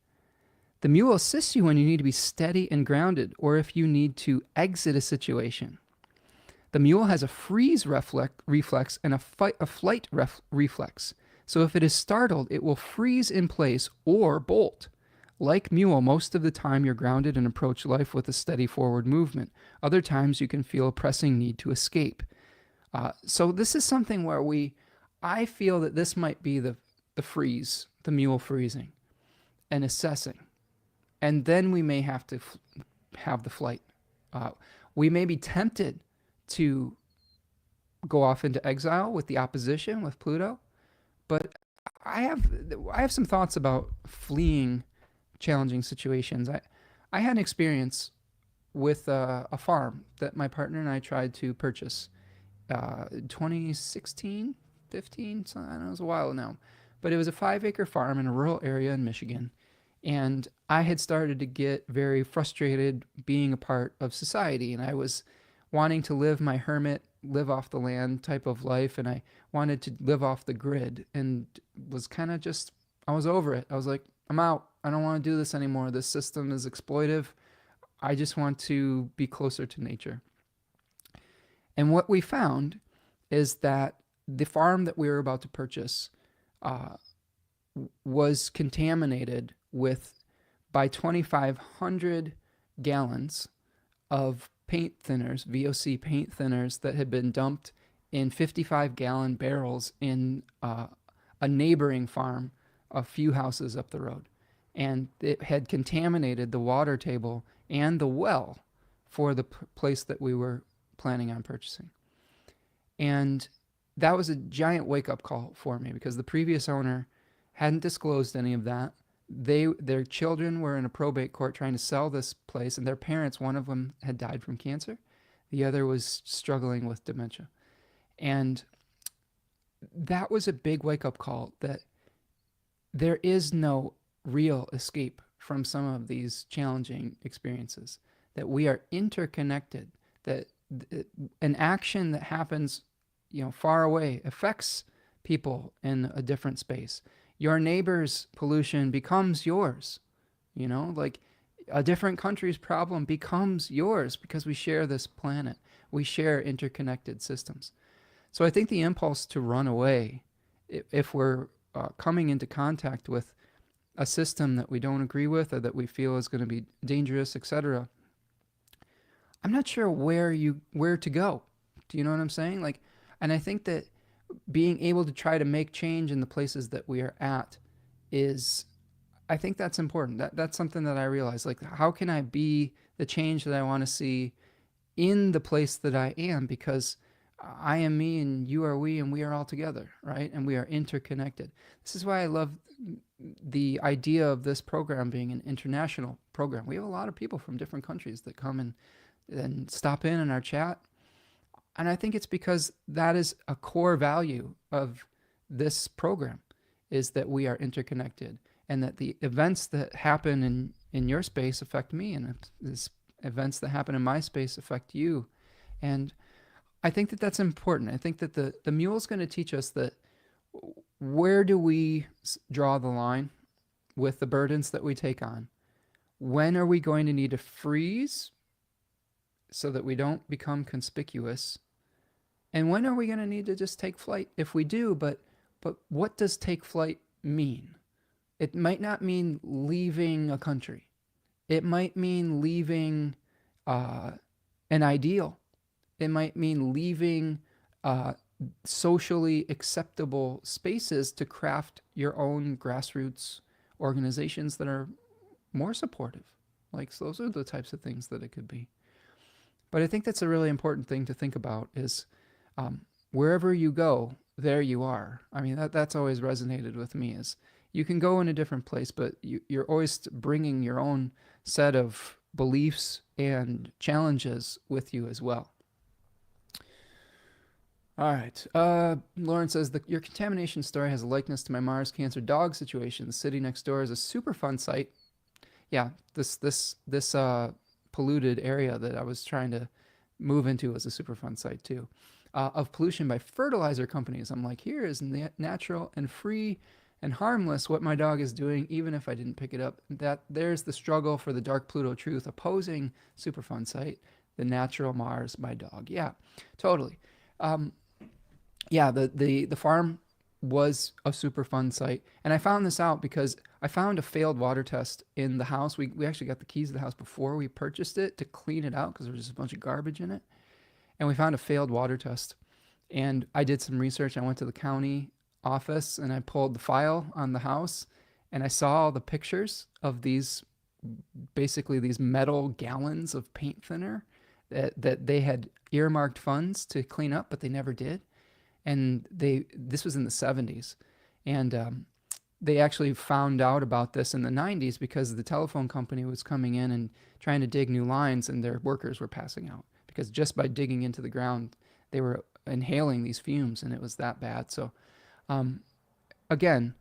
Speaker 1: the mule assists you when you need to be steady and grounded, or if you need to exit a situation. The mule has a freeze reflex and a flight reflex. So if it is startled, it will freeze in place or bolt. Like mule, most of the time you're grounded and approach life with a steady forward movement. Other times you can feel a pressing need to escape. So this is something where I feel that this might be the freeze, the mule freezing and assessing. And then we may have to have the flight. We may be tempted to go off into exile with the opposition, with Pluto. But I have some thoughts about fleeing challenging situations. I had an experience with a farm that my partner and I tried to purchase 2016, 15, so I don't know, it was a while now. But it was a 5-acre farm in a rural area in Michigan. And I had started to get very frustrated being a part of society. And I was wanting to live my hermit, live off the land type of life. And I wanted to live off the grid and was kind of just, I was over it. I was like, I'm out. I don't want to do this anymore. This system is exploitive. I just want to be closer to nature. And what we found is that the farm that we were about to purchase was contaminated with, by 2,500 gallons of paint thinners, VOC paint thinners that had been dumped in 55-gallon barrels in a neighboring farm a few houses up the road. And it had contaminated the water table and the well for the place that we were planning on purchasing. And that was a giant wake up call for me because the previous owner hadn't disclosed any of that. Their children were in a probate court trying to sell this place, and their parents, one of them had died from cancer, the other was struggling with dementia. And that was a big wake up call that there is no real escape from some of these challenging experiences, that we are interconnected, that an action that happens, far away affects people in a different space. Your neighbor's pollution becomes yours, like a different country's problem becomes yours because we share this planet. We share interconnected systems. So I think the impulse to run away, if we're coming into contact with a system that we don't agree with or that we feel is going to be dangerous, etc., I'm not sure where to go. Do you know what I'm saying? And I think that being able to try to make change in the places that we are at I think that's important. That's something that I realize. How can I be the change that I want to see in the place that I am? Because I am me and you are we and we are all together, right? And we are interconnected. This is why I love the idea of this program being an international program. We have a lot of people from different countries that come and stop in our chat. And I think it's because that is a core value of this program, is that we are interconnected and that the events that happen in your space affect me, and the events that happen in my space affect you. And I think that that's important. I think that the mule is going to teach us that where do we draw the line with the burdens that we take on? When are we going to need to freeze so that we don't become conspicuous? And when are we going to need to just take flight? If we do, but what does take flight mean? It might not mean leaving a country. It might mean leaving an ideal. It might mean leaving socially acceptable spaces to craft your own grassroots organizations that are more supportive. So those are the types of things that it could be. But I think that's a really important thing to think about is wherever you go, there you are. I mean, that's always resonated with me is you can go in a different place, but you're always bringing your own set of beliefs and challenges with you as well. All right. Lauren says, your contamination story has a likeness to my Mars Cancer dog situation. The city next door is a super fun site. Yeah, this polluted area that I was trying to move into was a super fun site too. Of pollution by fertilizer companies. I'm like, here is natural and free and harmless what my dog is doing, even if I didn't pick it up. There's the struggle for the dark Pluto truth opposing Superfund site, the natural Mars, my dog. Yeah, totally. Yeah, the farm was a Superfund site, and I found this out because I found a failed water test in the house. We actually got the keys to the house before we purchased it to clean it out because there was just a bunch of garbage in it, and we found a failed water test. And I did some research. I went to the county office and I pulled the file on the house, and I saw all the pictures of basically these metal gallons of paint thinner that they had earmarked funds to clean up, but they never did. And this was in the 70s, and they actually found out about this in the 90s because the telephone company was coming in and trying to dig new lines, and their workers were passing out because just by digging into the ground, they were inhaling these fumes, and it was that bad. So again,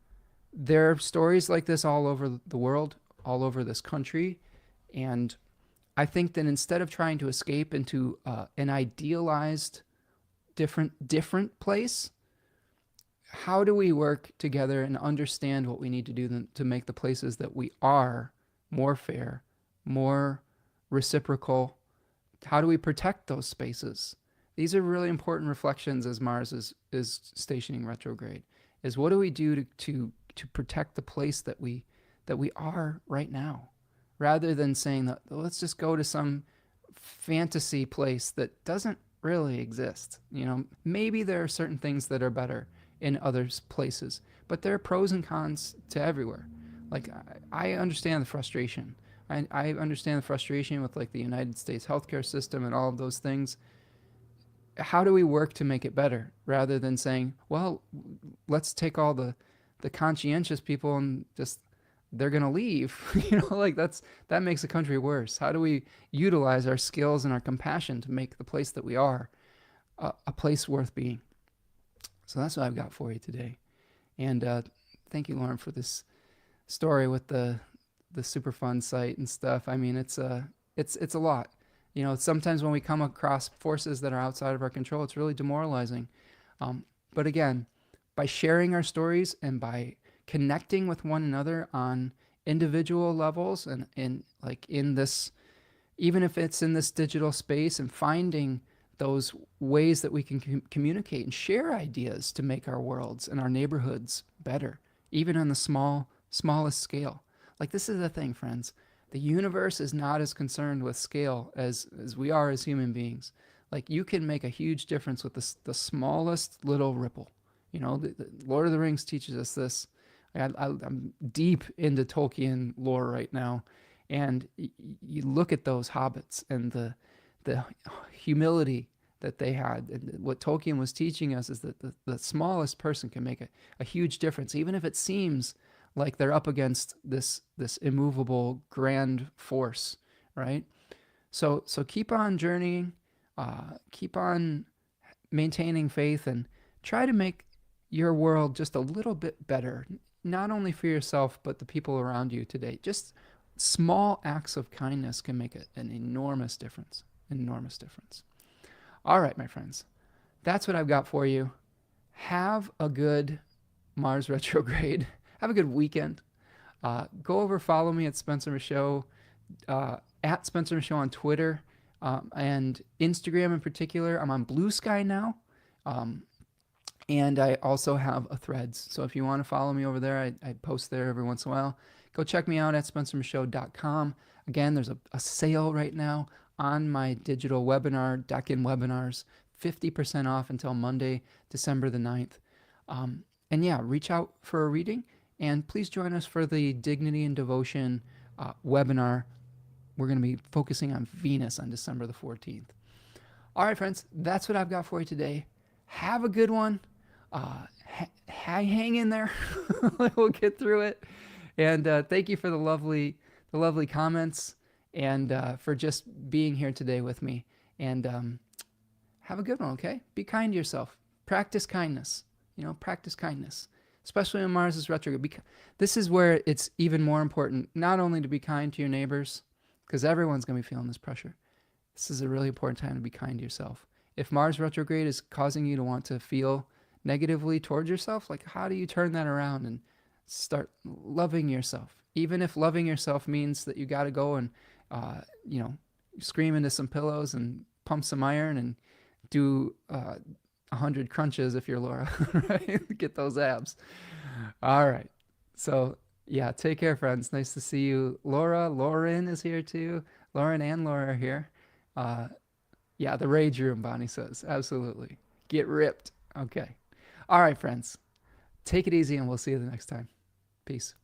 Speaker 1: there are stories like this all over the world, all over this country. And I think that instead of trying to escape into an idealized different place, how do we work together and understand what we need to do to make the places that we are more fair, more reciprocal? How do we protect those spaces? These are really important reflections as Mars is stationing retrograde. Is what do we do to protect the place that we are right now, rather than saying that let's just go to some fantasy place that doesn't really exist. Maybe there are certain things that are better in other places. But there are pros and cons to everywhere. Like I understand the frustration. I understand the frustration with like the United States healthcare system and all of those things. How do we work to make it better rather than saying, well, let's take all the conscientious people and just they're going to leave. Like that makes the country worse. How do we utilize our skills and our compassion to make the place that we are a place worth being? So that's what I've got for you today. And thank you, Lauren, for this story with the Superfund site and stuff. I mean, it's a lot. Sometimes when we come across forces that are outside of our control, it's really demoralizing. But again, by sharing our stories and by connecting with one another on individual levels and in this, even if it's in this digital space, and finding those ways that we can communicate and share ideas to make our worlds and our neighborhoods better, even on the smallest scale. Like, this is the thing, friends. The universe is not as concerned with scale as we are as human beings. Like, you can make a huge difference with the smallest little ripple. The Lord of the Rings teaches us this. I'm deep into Tolkien lore right now, and you look at those hobbits and the humility that they had. And what Tolkien was teaching us is that the smallest person can make a huge difference, even if it seems like they're up against this immovable grand force, right? So keep on journeying, keep on maintaining faith, and try to make your world just a little bit better, not only for yourself, but the people around you today. Just small acts of kindness can make an enormous difference. Enormous difference. All right, my friends, that's what I've got for you. Have a good Mars retrograde. Have a good weekend. Go over, follow me at Spencer Michaud, at Spencer Michaud on Twitter and Instagram in particular. I'm on Blue Sky now. And I also have a Threads. So if you want to follow me over there, I post there every once in a while. Go check me out at spencermichaud.com. Again, there's a sale right now on my digital webinar, Deck-In Webinars, 50% off until Monday, December the 9th. And yeah, reach out for a reading, and please join us for the Dignity and Devotion webinar. We're going to be focusing on Venus on December the 14th. All right, friends, that's what I've got for you today. Have a good one. Hang in there. We'll get through it. And thank you for the lovely comments, and for just being here today with me. And have a good one, okay? Be kind to yourself. Practice kindness. Practice kindness, especially when Mars is retrograde. This is where it's even more important, not only to be kind to your neighbors, because everyone's going to be feeling this pressure. This is a really important time to be kind to yourself. If Mars retrograde is causing you to want to feel negatively towards yourself, like, how do you turn that around and start loving yourself? Even if loving yourself means that you got to go and, scream into some pillows and pump some iron and do 100 crunches if you're Laura, right? Get those abs. All right. So, yeah, take care, friends. Nice to see you. Lauren is here too. Lauren and Laura are here. Yeah, the rage room, Bonnie says. Absolutely. Get ripped. Okay. All right, friends. Take it easy, and we'll see you the next time. Peace.